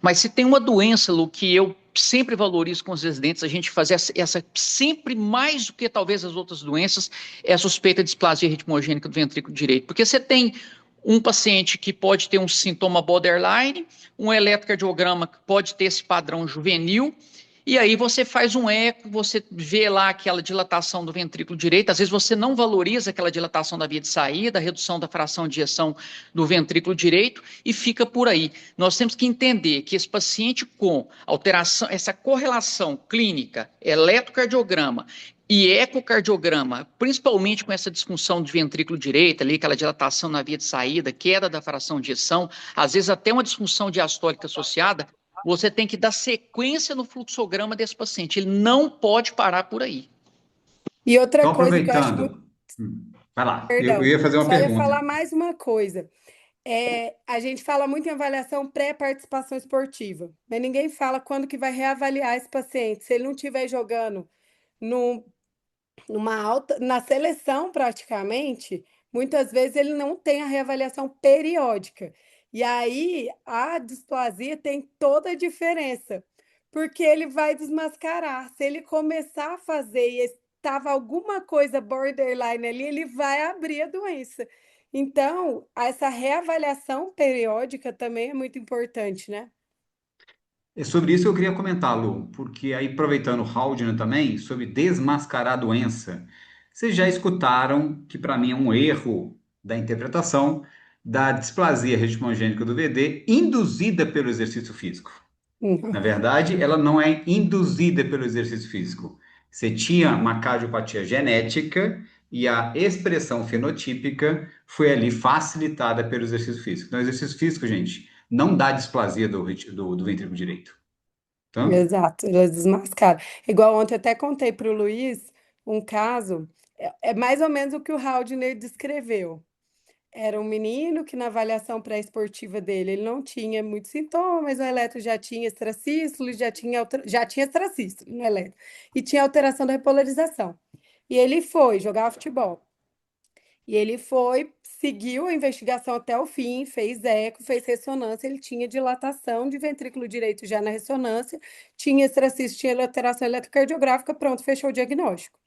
Mas se tem uma doença, Lu, que eu sempre valorizo com os residentes, a gente fazer essa sempre mais do que talvez as outras doenças, é a suspeita de displasia ritmogênica do ventrículo direito. Porque você tem um paciente que pode ter um sintoma borderline, um eletrocardiograma que pode ter esse padrão juvenil, e aí você faz um eco, você vê lá aquela dilatação do ventrículo direito, às vezes você não valoriza aquela dilatação da via de saída, a redução da fração de ejeção do ventrículo direito, e fica por aí. Nós temos que entender que esse paciente com alteração, essa correlação clínica, eletrocardiograma, e ecocardiograma, principalmente com essa disfunção de ventrículo direito, ali, aquela dilatação na via de saída, queda da fração de ejeção, às vezes até uma disfunção diastólica associada, você tem que dar sequência no fluxograma desse paciente. Ele não pode parar por aí. E outra então coisa que eu acho muito. aproveitando, vai lá, eu Perdão, ia fazer uma só ia falar pergunta. mais uma coisa. A gente fala muito em avaliação pré-participação esportiva, mas ninguém fala quando que vai reavaliar esse paciente. Se ele não estiver jogando no na seleção praticamente, muitas vezes ele não tem a reavaliação periódica. E aí a displasia tem toda a diferença, porque ele vai desmascarar. Se ele começar a fazer e estava alguma coisa borderline ali, ele vai abrir a doença. Então, essa reavaliação periódica também é muito importante, né? É sobre isso que eu queria comentar, Lu, porque aí aproveitando o Haldner também, sobre desmascarar a doença, vocês já escutaram que para mim é um erro da interpretação da displasia ritmogênica do VD induzida pelo exercício físico. Na Uhum. verdade, ela não é induzida pelo exercício físico. Você tinha uma cardiopatia genética e a expressão fenotípica foi ali facilitada pelo exercício físico. Então, o exercício físico, gente, não dá displasia do ventrículo direito. Tá? Exato, elas desmascaram. Igual ontem eu até contei para o Luiz um caso, é mais ou menos o que o Haldner descreveu. Era um menino que na avaliação pré-esportiva dele, ele não tinha muitos sintomas, mas o eletro já tinha extracístole, já tinha extracístole no eletro, e tinha alteração da repolarização. E ele foi jogar futebol. E ele foi, seguiu a investigação até o fim, fez eco, fez ressonância, ele tinha dilatação de ventrículo direito já na ressonância, tinha extracístole, tinha alteração eletrocardiográfica, pronto, fechou o diagnóstico.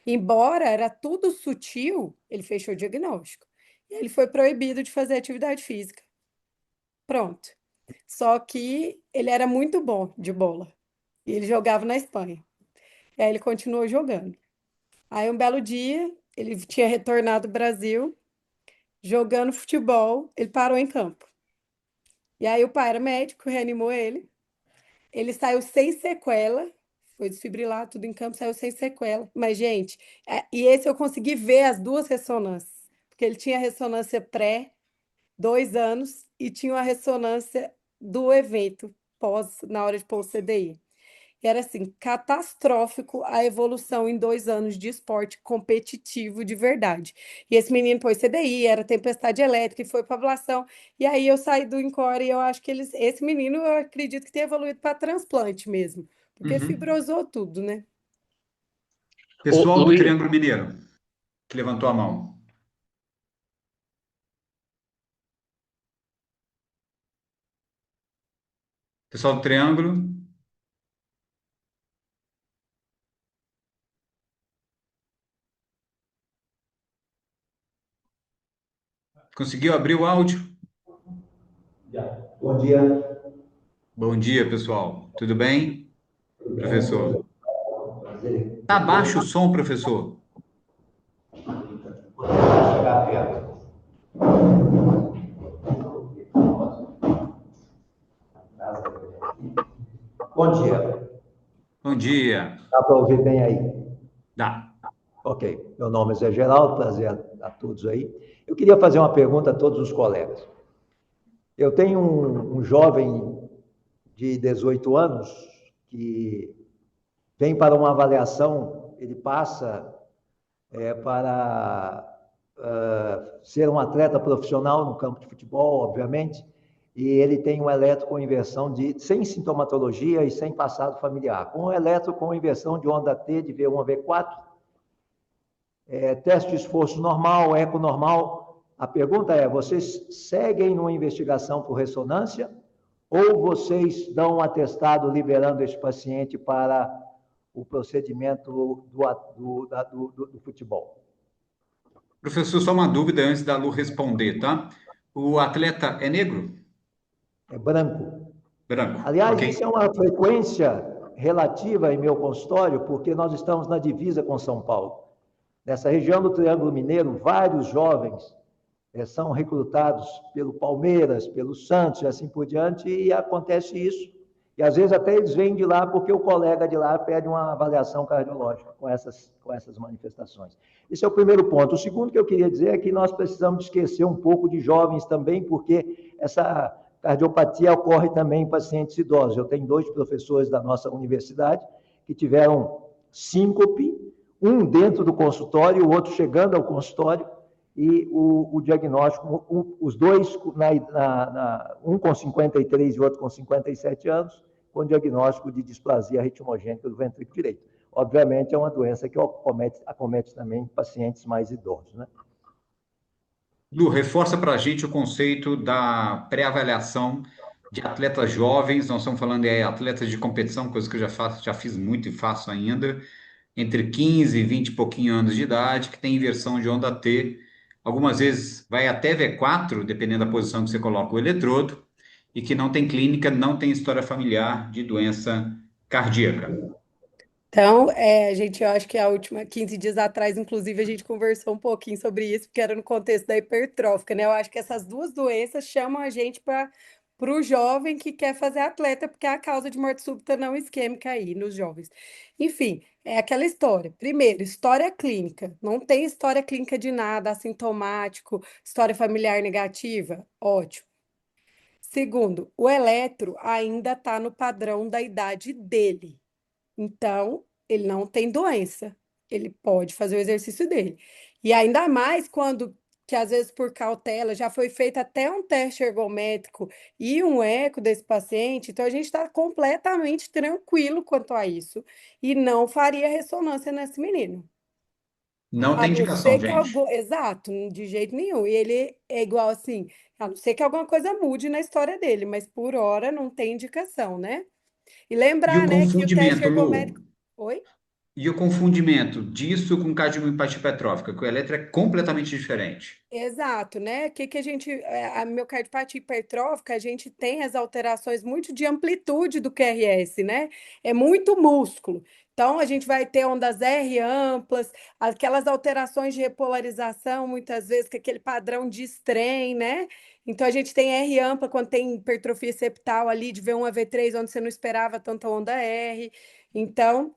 Embora era tudo sutil, ele fechou o diagnóstico. E ele foi proibido de fazer atividade física. Pronto. Só que ele era muito bom de bola. E ele jogava na Espanha. E aí ele continuou jogando. Aí um belo dia, ele tinha retornado ao Brasil, jogando futebol, ele parou em campo. E aí o pai era médico, reanimou ele. Ele saiu sem sequela, foi desfibrilar tudo em campo, saiu sem sequela. Mas, gente, e esse eu consegui ver as duas ressonâncias, porque ele tinha ressonância pré, 2 anos, e tinha uma ressonância do evento pós, na hora de pôr o CDI. E era assim, catastrófico a evolução em 2 anos de esporte competitivo de verdade. E esse menino pôs CDI, era tempestade elétrica e foi para ablação. E aí eu saí do Encore e eu acho que esse menino eu acredito que tem evoluído para transplante mesmo, porque Uhum. fibrosou tudo, né? Ô, Pessoal do Luiz, Triângulo Mineiro, que levantou a mão. Pessoal do Triângulo, conseguiu abrir o áudio? Bom dia. Bom dia, pessoal. Tudo bem? Tudo bem? Professor. Prazer. Tá baixo o som, professor? Chegar perto. Bom dia. Bom dia. Dá para ouvir bem aí? Dá. Ok. Meu nome é Zé Geraldo, prazer a todos aí. Eu queria fazer uma pergunta a todos os colegas. Eu tenho um jovem de 18 anos que vem para uma avaliação, ele passa para ser um atleta profissional no campo de futebol, obviamente, e ele tem um eletroconversão sem sintomatologia e sem passado familiar, com eletroconversão de onda T de V1 a V4, teste de esforço normal, eco normal. A pergunta é, vocês seguem numa investigação por ressonância ou vocês dão um atestado liberando esse paciente para o procedimento do futebol? Professor, só uma dúvida antes da Lu responder, tá? O atleta é negro? É branco. Branco. Aliás, Ok. isso é uma frequência relativa em meu consultório, porque nós estamos na divisa com São Paulo. Nessa região do Triângulo Mineiro, vários jovens são recrutados pelo Palmeiras, pelo Santos e assim por diante, e acontece isso. E às vezes até eles vêm de lá porque o colega de lá pede uma avaliação cardiológica com essas manifestações. Esse é o primeiro ponto. O segundo que eu queria dizer é que nós precisamos esquecer um pouco de jovens também, porque essa cardiopatia ocorre também em pacientes idosos. Eu tenho 2 professores da nossa universidade que tiveram síncope, um dentro do consultório e o outro chegando ao consultório, e o diagnóstico, os dois, um com 53 e outro com 57 anos, com diagnóstico de displasia ritmogênica do ventrículo direito. Obviamente, é uma doença que acomete também pacientes mais idosos, né? Lu, reforça para a gente o conceito da pré-avaliação de atletas jovens. Nós estamos falando de atletas de competição, coisa que eu já fiz muito e faço ainda, entre 15 e 20 e pouquinho anos de idade, que tem inversão de onda T. Algumas vezes vai até V4, dependendo da posição que você coloca o eletrodo, e que não tem clínica, não tem história familiar de doença cardíaca. Então, eu acho que a última 15 dias atrás, inclusive, a gente conversou um pouquinho sobre isso, porque era no contexto da hipertrófica, né? Eu acho que essas duas doenças chamam a gente para o jovem que quer fazer atleta, porque é a causa de morte súbita não isquêmica aí nos jovens. Enfim, é aquela história. Primeiro, história clínica. Não tem história clínica de nada, assintomático, história familiar negativa. Ótimo. Segundo, o eletro ainda está no padrão da idade dele. Então, ele não tem doença. Ele pode fazer o exercício dele. E ainda mais quando, que às vezes por cautela, já foi feito até um teste ergométrico e um eco desse paciente, então a gente está completamente tranquilo quanto a isso e não faria ressonância nesse menino. Não A tem não indicação, ser que gente. algo, exato, de jeito nenhum. E ele é igual assim, a não ser que alguma coisa mude na história dele, mas por hora não tem indicação, né? E E o lembrar, né, que o teste confundimento, ergométrico. Lu? Oi? E o confundimento disso com cardiomiopatia hipertrófica, que o eletro é completamente diferente. Exato, né? O que que a gente, a miocardiopatia hipertrófica, a gente tem as alterações muito de amplitude do QRS, né? É muito músculo. Então, a gente vai ter ondas R amplas, aquelas alterações de repolarização, muitas vezes, com aquele padrão de strain, né? Então, a gente tem R ampla quando tem hipertrofia septal ali de V1 a V3, onde você não esperava tanta onda R. Então,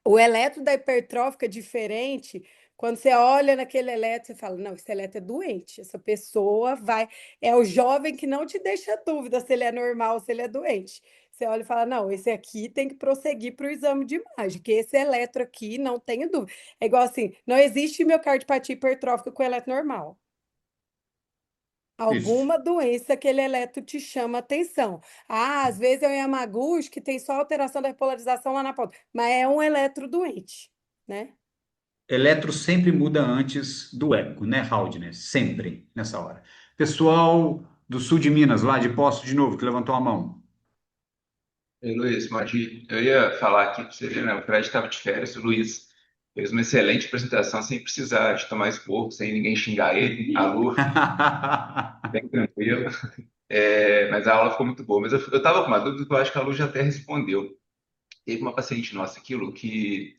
o eletro da hipertrófica é diferente. Quando você olha naquele eletro, você fala: não, esse eletro é doente. Essa pessoa vai. É o jovem que não te deixa dúvida se ele é normal ou se ele é doente. Você olha e fala: não, esse aqui tem que prosseguir para o exame de imagem, que esse eletro aqui não tenho dúvida. É igual assim: não existe miocardiopatia hipertrófica com eletro normal. Isso. Alguma doença que ele eletro te chama atenção. Ah, às vezes é um Yamaguchi que tem só alteração da repolarização lá na ponta, mas é um eletro doente, né? Eletro sempre muda antes do eco, né, Haldner? Sempre nessa hora. Pessoal do sul de Minas, lá de Poço de novo, que levantou a mão. Ei, Luiz, Mogi, eu ia falar aqui para você ver, né? O Fred estava de férias, o Luiz fez uma excelente apresentação sem precisar de tomar esporro, sem ninguém xingar ele, a Lu, bem tranquilo. Mas a aula ficou muito boa. Mas eu estava com uma dúvida que eu acho que a Lu já até respondeu. Teve uma paciente nossa aqui, Lu, que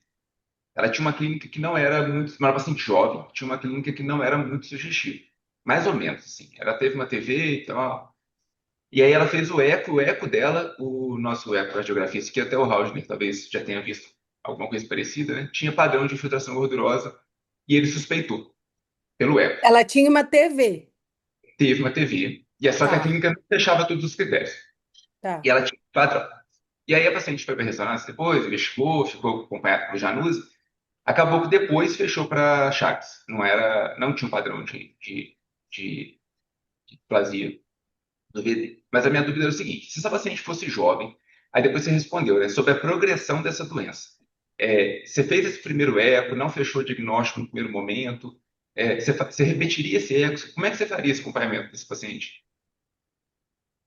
ela tinha uma clínica que não era muito, uma paciente jovem, tinha uma clínica que não era muito sugestiva. Mais ou menos, assim. Ela teve uma TV e tal. E aí ela fez o eco dela, o nosso ecocardiografia, esse aqui até o Haldner talvez já tenha visto alguma coisa parecida, né? Tinha padrão de infiltração gordurosa e ele suspeitou pelo eco. Ela tinha uma TV. Teve uma TV. E é só que a Tá, clínica não fechava todos os critérios. E tá. ela tinha padrão. E aí a paciente foi para ressonância depois, investigou, ficou acompanhada por Januse. Acabou que depois fechou para Chagas. Não tinha um padrão de displasia do VD. Mas a minha dúvida era o seguinte: se essa paciente fosse jovem, aí depois você respondeu, né, sobre a progressão dessa doença. Você fez esse primeiro eco, não fechou o diagnóstico no primeiro momento, você repetiria esse eco? Como é que você faria esse acompanhamento desse paciente?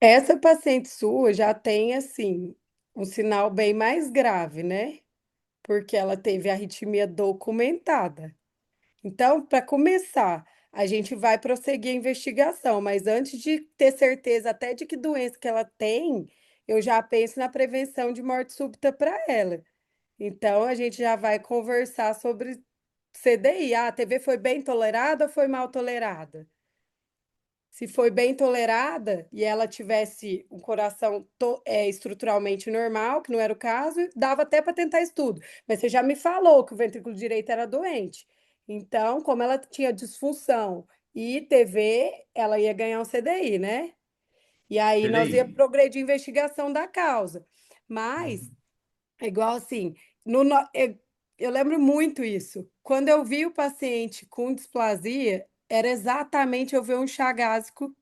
Essa paciente sua já tem, assim, um sinal bem mais grave, né? Porque ela teve arritmia documentada. Então, para começar, a gente vai prosseguir a investigação, mas antes de ter certeza até de que doença que ela tem, eu já penso na prevenção de morte súbita para ela. Então, a gente já vai conversar sobre CDI. Ah, a TV foi bem tolerada ou foi mal tolerada? Se foi bem tolerada e ela tivesse um coração estruturalmente normal, que não era o caso, dava até para tentar estudo. Mas você já me falou que o ventrículo direito era doente. Então, como ela tinha disfunção e TV, ela ia ganhar um CDI, né? E aí nós ia CDI. progredir a investigação da causa. Mas é igual assim, no, no- eu lembro muito isso. Quando eu vi o paciente com displasia, era exatamente eu ver um chagásico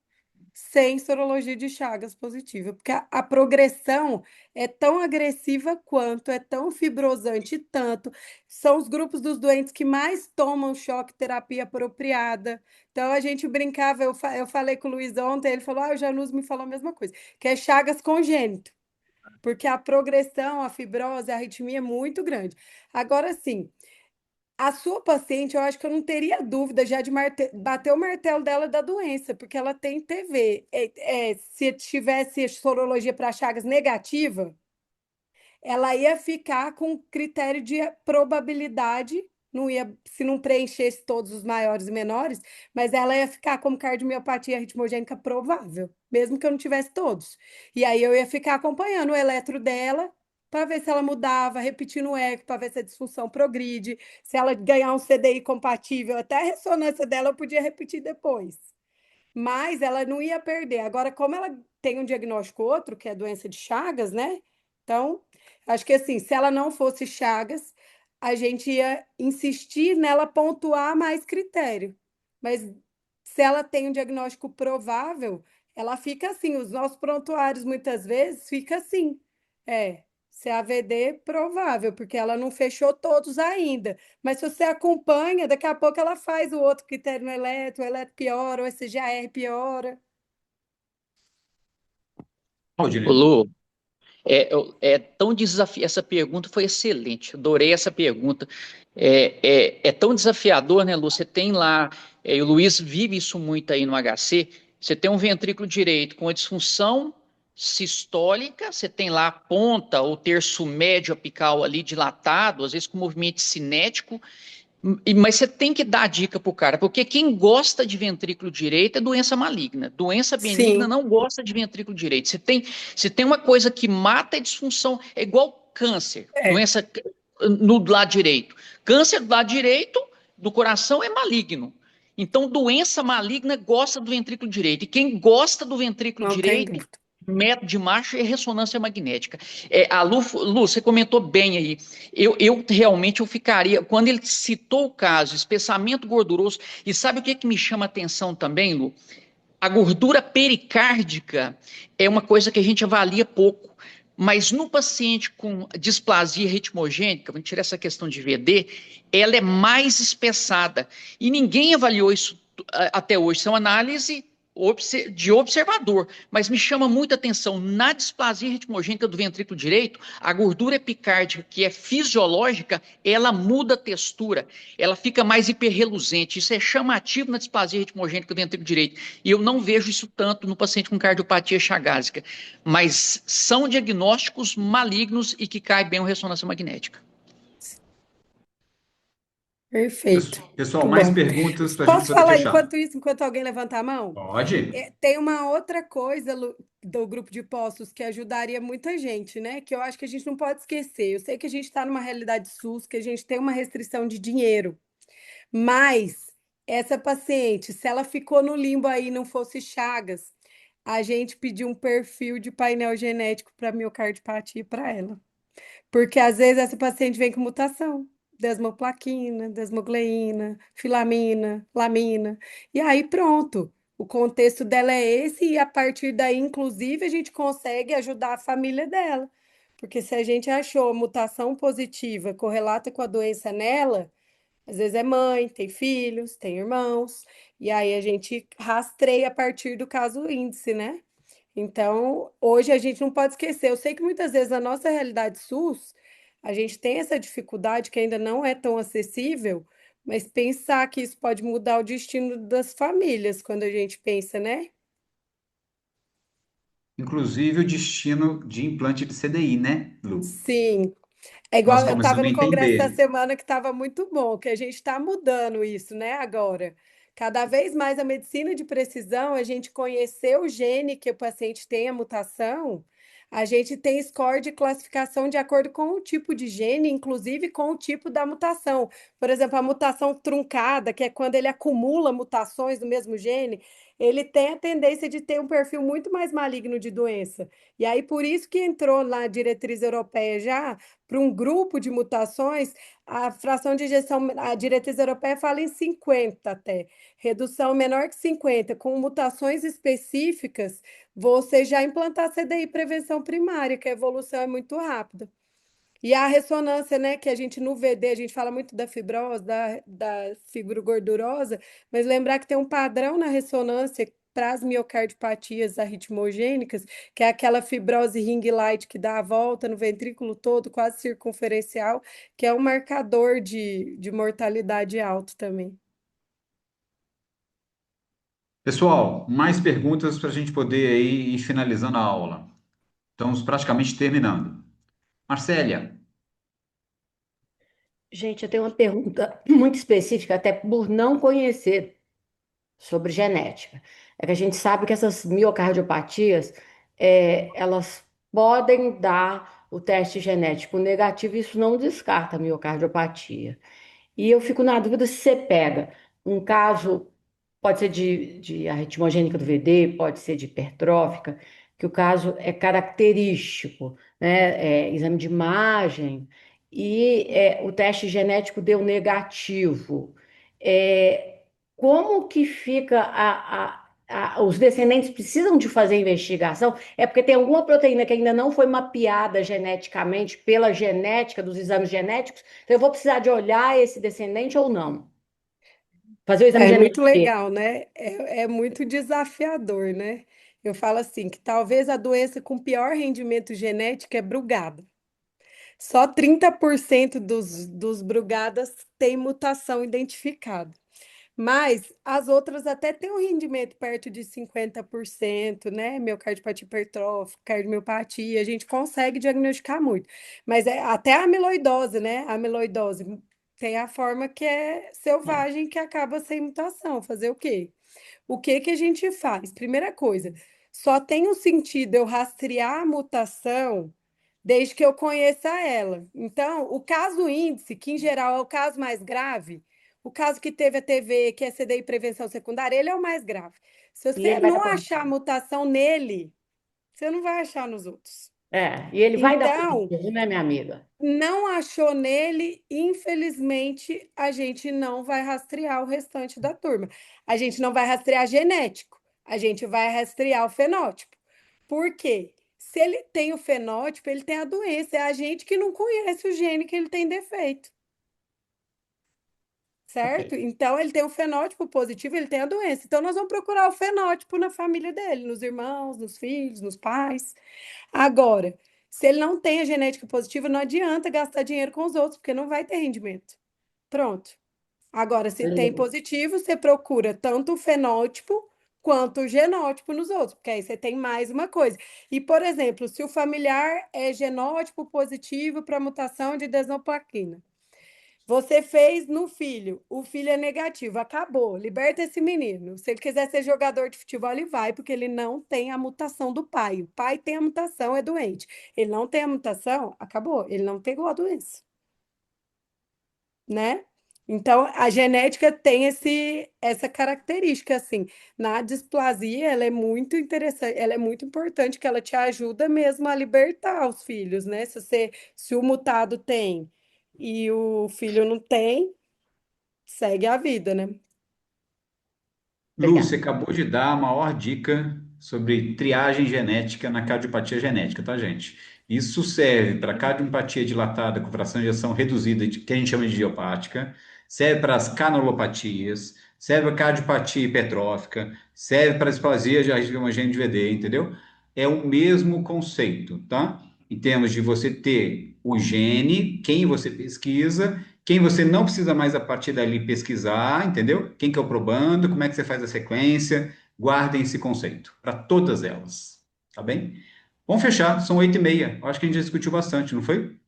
sem sorologia de Chagas positiva, porque a progressão é tão agressiva quanto, é tão fibrosante tanto. São os grupos dos doentes que mais tomam choque terapia apropriada. Então a gente brincava, eu falei com o Luiz ontem, ele falou, o Janus me falou a mesma coisa, que é Chagas congênito, porque a progressão, a fibrose, a arritmia é muito grande. Agora sim, a sua paciente, eu acho que eu não teria dúvida já de bater o martelo dela da doença, porque ela tem TV. Se tivesse sorologia para Chagas negativa, ela ia ficar com critério de probabilidade, não ia, se não preenchesse todos os maiores e menores, mas ela ia ficar como cardiomiopatia ritmogênica provável, mesmo que eu não tivesse todos. E aí eu ia ficar acompanhando o eletro dela para ver se ela mudava, repetindo o eco para ver se a disfunção progride, se ela ganhar um CDI compatível, até a ressonância dela eu podia repetir depois. Mas ela não ia perder. Agora, como ela tem um diagnóstico outro, que é a doença de Chagas, né? Então, acho que assim, se ela não fosse Chagas, a gente ia insistir nela pontuar mais critério. Mas se ela tem um diagnóstico provável, ela fica assim. Os nossos prontuários muitas vezes fica assim. CAVD provável, porque ela não fechou todos ainda. Mas se você acompanha, daqui a pouco ela faz o outro critério no eletro, o eletro piora, o ECGAR piora. Ô, Claudinei. Lu, é tão desafiador. Essa pergunta foi excelente, adorei essa pergunta. É tão desafiador, né, Lu? Você tem lá, e o Luiz vive isso muito aí no HC. Você tem um ventrículo direito com a disfunção sistólica, você tem lá a ponta ou terço médio apical ali dilatado, às vezes com movimento cinético. Mas você tem que dar a dica pro cara, porque quem gosta de ventrículo direito é doença maligna. Doença benigna Sim, não gosta de ventrículo direito. Você tem uma coisa que mata a disfunção, é igual câncer, é, doença no lado direito. Câncer do lado direito do coração é maligno. Então, doença maligna gosta do ventrículo direito. E quem gosta do ventrículo não tem direito, dúvida. método de marcha é ressonância magnética. A Lu, você comentou bem aí. Eu realmente eu ficaria. Quando ele citou o caso, espessamento gorduroso, e sabe o que me chama a atenção também, Lu? A gordura pericárdica é uma coisa que a gente avalia pouco. Mas no paciente com displasia ritmogênica, vamos tirar essa questão de VD, ela é mais espessada. E ninguém avaliou isso até hoje. São análise de observador, mas me chama muita atenção, na displasia ritmogênica do ventrículo direito, a gordura epicárdica, que é fisiológica, ela muda a textura, ela fica mais hiperreluzente, isso é chamativo na displasia ritmogênica do ventrículo direito, e eu não vejo isso tanto no paciente com cardiopatia chagásica, mas são diagnósticos malignos e que cai bem a ressonância magnética. Perfeito. Pessoal, Muito mais bom. perguntas para a gente Posso poder falar fechar. enquanto isso, enquanto alguém levanta a mão? Pode? Tem uma outra coisa, do grupo de postos que ajudaria muita gente, né? Que eu acho que a gente não pode esquecer. Eu sei que a gente está numa realidade SUS, que a gente tem uma restrição de dinheiro, mas essa paciente, se ela ficou no limbo aí e não fosse Chagas, a gente pediu um perfil de painel genético para miocardiopatia para ela. Porque às vezes essa paciente vem com mutação, desmoplaquina, desmogleína, filamina, lamina, e aí pronto. O contexto dela é esse, e a partir daí, inclusive, a gente consegue ajudar a família dela. Porque se a gente achou mutação positiva correlata com a doença nela, às vezes é mãe, tem filhos, tem irmãos, e aí a gente rastreia a partir do caso índice, né? Então, hoje a gente não pode esquecer. Eu sei que muitas vezes na nossa realidade SUS, a gente tem essa dificuldade que ainda não é tão acessível, mas pensar que isso pode mudar o destino das famílias quando a gente pensa, né? Inclusive o destino de implante de CDI, né, Lu? Sim. É Nós igual eu estava começamos a no congresso essa entender. semana que estava muito bom, que a gente está mudando isso, né? Agora, cada vez mais a medicina de precisão, a gente conhecer o gene que o paciente tem a mutação, a gente tem score de classificação de acordo com o tipo de gene, inclusive com o tipo da mutação. Por exemplo, a mutação truncada, que é quando ele acumula mutações do mesmo gene, ele tem a tendência de ter um perfil muito mais maligno de doença. E aí, por isso que entrou na diretriz europeia já, para um grupo de mutações, a fração de ejeção, a diretriz europeia fala em 50 até, redução menor que 50, com mutações específicas, você já implantar CDI prevenção primária, que a evolução é muito rápida. E a ressonância, né, que a gente no VD, a gente fala muito da fibrose, da fibra gordurosa, mas lembrar que tem um padrão na ressonância para as miocardiopatias arritmogênicas, que é aquela fibrose ring light que dá a volta no ventrículo todo, quase circunferencial, que é um marcador de mortalidade alto também. Pessoal, mais perguntas para a gente poder aí ir finalizando a aula. Estamos praticamente terminando. Marcélia, Gente, eu tenho uma pergunta muito específica, até por não conhecer sobre genética. É que a gente sabe que essas miocardiopatias, elas podem dar o teste genético negativo, e isso não descarta a miocardiopatia. E eu fico na dúvida se você pega um caso, pode ser de arritmogênica do VD, pode ser de hipertrófica, que o caso é característico, né? Exame de imagem, e o teste genético deu negativo. É, como que fica os descendentes precisam de fazer investigação? É porque tem alguma proteína que ainda não foi mapeada geneticamente pela genética dos exames genéticos, então eu vou precisar de olhar esse descendente ou não? Fazer o exame É muito genético. legal, né? É muito desafiador, né? Eu falo assim, que talvez a doença com pior rendimento genético é Brugada. Só 30% dos Brugadas tem mutação identificada. Mas as outras até têm um rendimento perto de 50%, né? Miocardiopatia hipertrófica, cardiomiopatia, a gente consegue diagnosticar muito. Mas até a amiloidose, né? A amiloidose tem a forma que é selvagem, que acaba sem mutação. Fazer o quê? O que que a gente faz? Primeira coisa, só tem um sentido eu rastrear a mutação desde que eu conheça ela. Então, o caso índice, que em geral é o caso mais grave, o caso que teve a TV, que é CDI prevenção secundária, ele é o mais grave. Se E você ele vai dar não achar a positivo. mutação nele, você não vai achar nos outros. E ele vai dar Então, positivo, né, minha amiga? não achou nele, infelizmente, a gente não vai rastrear o restante da turma. A gente não vai rastrear genético, a gente vai rastrear o fenótipo. Por quê? Se ele tem o fenótipo, ele tem a doença. É a gente que não conhece o gene que ele tem defeito, Ok. certo? Então, ele tem o fenótipo positivo, ele tem a doença. Então, nós vamos procurar o fenótipo na família dele, nos irmãos, nos filhos, nos pais. Agora, se ele não tem a genética positiva, não adianta gastar dinheiro com os outros, porque não vai ter rendimento. Pronto. Agora, se tem Beleza. positivo, você procura tanto o fenótipo quanto o genótipo nos outros, porque aí você tem mais uma coisa. E, por exemplo, se o familiar é genótipo positivo para mutação de desmoplaquina, você fez no filho, o filho é negativo, acabou, liberta esse menino. Se ele quiser ser jogador de futebol, ele vai, porque ele não tem a mutação do pai. O pai tem a mutação, é doente. Ele não tem a mutação, acabou, ele não pegou a doença, né? Então, a genética tem essa característica, assim. Na displasia, ela é muito interessante, ela é muito importante, que ela te ajuda mesmo a libertar os filhos, né? Se o mutado tem e o filho não tem, segue a vida, né? Lu, Obrigada. você acabou de dar a maior dica sobre triagem genética na cardiopatia genética, tá, gente? Isso serve para cardiopatia dilatada com fração de ejeção reduzida, que a gente chama de idiopática, serve para as canalopatias, serve para cardiopatia hipertrófica, serve para displasia de arritmia homogênea de VD, entendeu? É o mesmo conceito, tá? Em termos de você ter o gene, quem você pesquisa, quem você não precisa mais a partir dali pesquisar, entendeu? Quem que é o probando, como é que você faz a sequência, guardem esse conceito para todas elas, tá bem? Vamos fechar, são 8h30. Eu acho que a gente já discutiu bastante, não foi?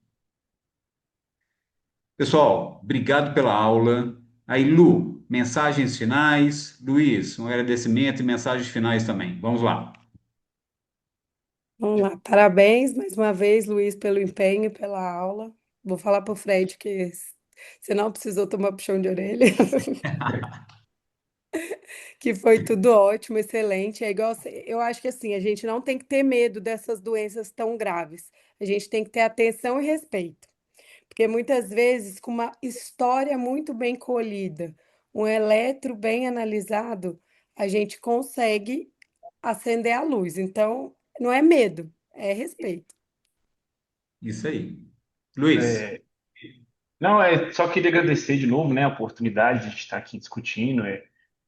Pessoal, obrigado pela aula. Aí, Lu, mensagens finais. Luiz, um agradecimento e mensagens finais também. Vamos lá. Vamos lá. Parabéns mais uma vez, Luiz, pelo empenho e pela aula. Vou falar para o Fred que você não precisou tomar puxão de orelha. Que foi tudo ótimo, excelente. É igual, eu acho que assim, a gente não tem que ter medo dessas doenças tão graves. A gente tem que ter atenção e respeito. Porque muitas vezes, com uma história muito bem colhida, um eletro bem analisado, a gente consegue acender a luz. Então, não é medo, é respeito. Isso aí. Luiz, É, não, só queria agradecer de novo, né, a oportunidade de estar aqui discutindo.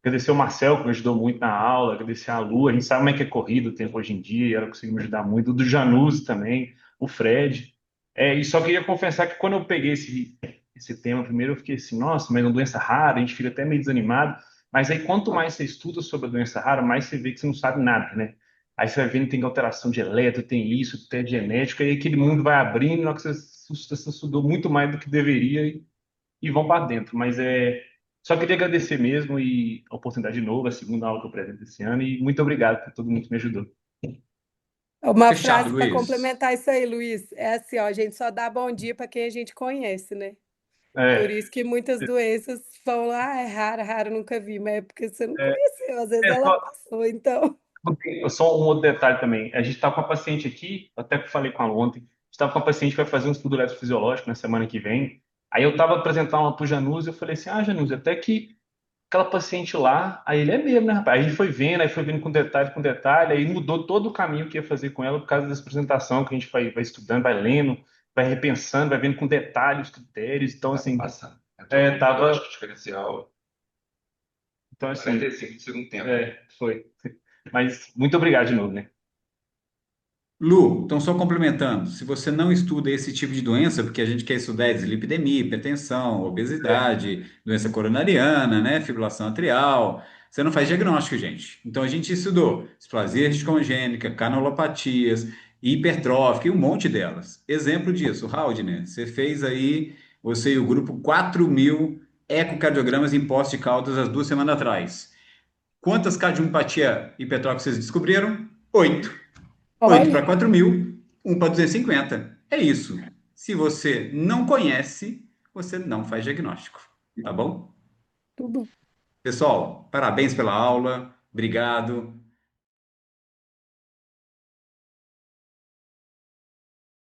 Agradecer o Marcel, que me ajudou muito na aula, agradecer a Lu, a gente sabe como é que é corrido o tempo hoje em dia, e ela conseguiu me ajudar muito, o do Januse também, o Fred. E só queria confessar que quando eu peguei esse tema, primeiro eu fiquei assim, nossa, mas é uma doença rara, a gente fica até meio desanimado, mas aí quanto mais você estuda sobre a doença rara, mais você vê que você não sabe nada, né? Aí você vai vendo que tem alteração de eletro, tem isso, tem genética, e aí aquele mundo vai abrindo, na hora que você estudou muito mais do que deveria e vão para dentro. Mas só queria agradecer mesmo e a oportunidade de novo, a segunda aula que eu apresento esse ano, e muito obrigado por todo mundo que me ajudou. Uma fechado, frase para Luiz. complementar isso aí, Luiz, é assim, ó, a gente só dá bom dia para quem a gente conhece, né? Por É, isso que muitas doenças falam lá, ah, é rara, rara, nunca vi, mas é porque você não é, conheceu, às vezes é ela só, passou, então. só um outro detalhe também. A gente está com a paciente aqui, até que falei com ela ontem, a gente estava com a paciente que vai fazer um estudo eletrofisiológico na semana que vem. Aí eu estava apresentando uma para o Januse, eu falei assim, ah, Januse, até que aquela paciente lá, aí ele é mesmo, né, rapaz? A gente foi vendo, aí foi vendo com detalhe, aí mudou todo o caminho que ia fazer com ela por causa dessa apresentação que a gente vai estudando, vai lendo, vai repensando, vai vendo com detalhe os critérios. Então, Tá assim, passando. Entrou no tava. lógico diferencial, Então, assim, 45 do segundo tempo. foi. Mas muito obrigado de novo, né? Lu, então só complementando, se você não estuda esse tipo de doença, porque a gente quer estudar dislipidemia, hipertensão, É, obesidade, doença coronariana, né, fibrilação atrial, você não faz diagnóstico, gente. Então a gente estudou displasia congênita, canalopatias, hipertrófica e um monte delas. Exemplo disso, Haldner, você fez aí, você e o grupo, 4.000 ecocardiogramas em Poços de Caldas as 2 semanas atrás. Quantas cardiomiopatias hipertróficas vocês descobriram? 8. 8 para Olha, 4.000, 1 para 250. É isso. Se você não conhece, você não faz diagnóstico. Tá bom? tudo. Pessoal, parabéns pela aula. Obrigado.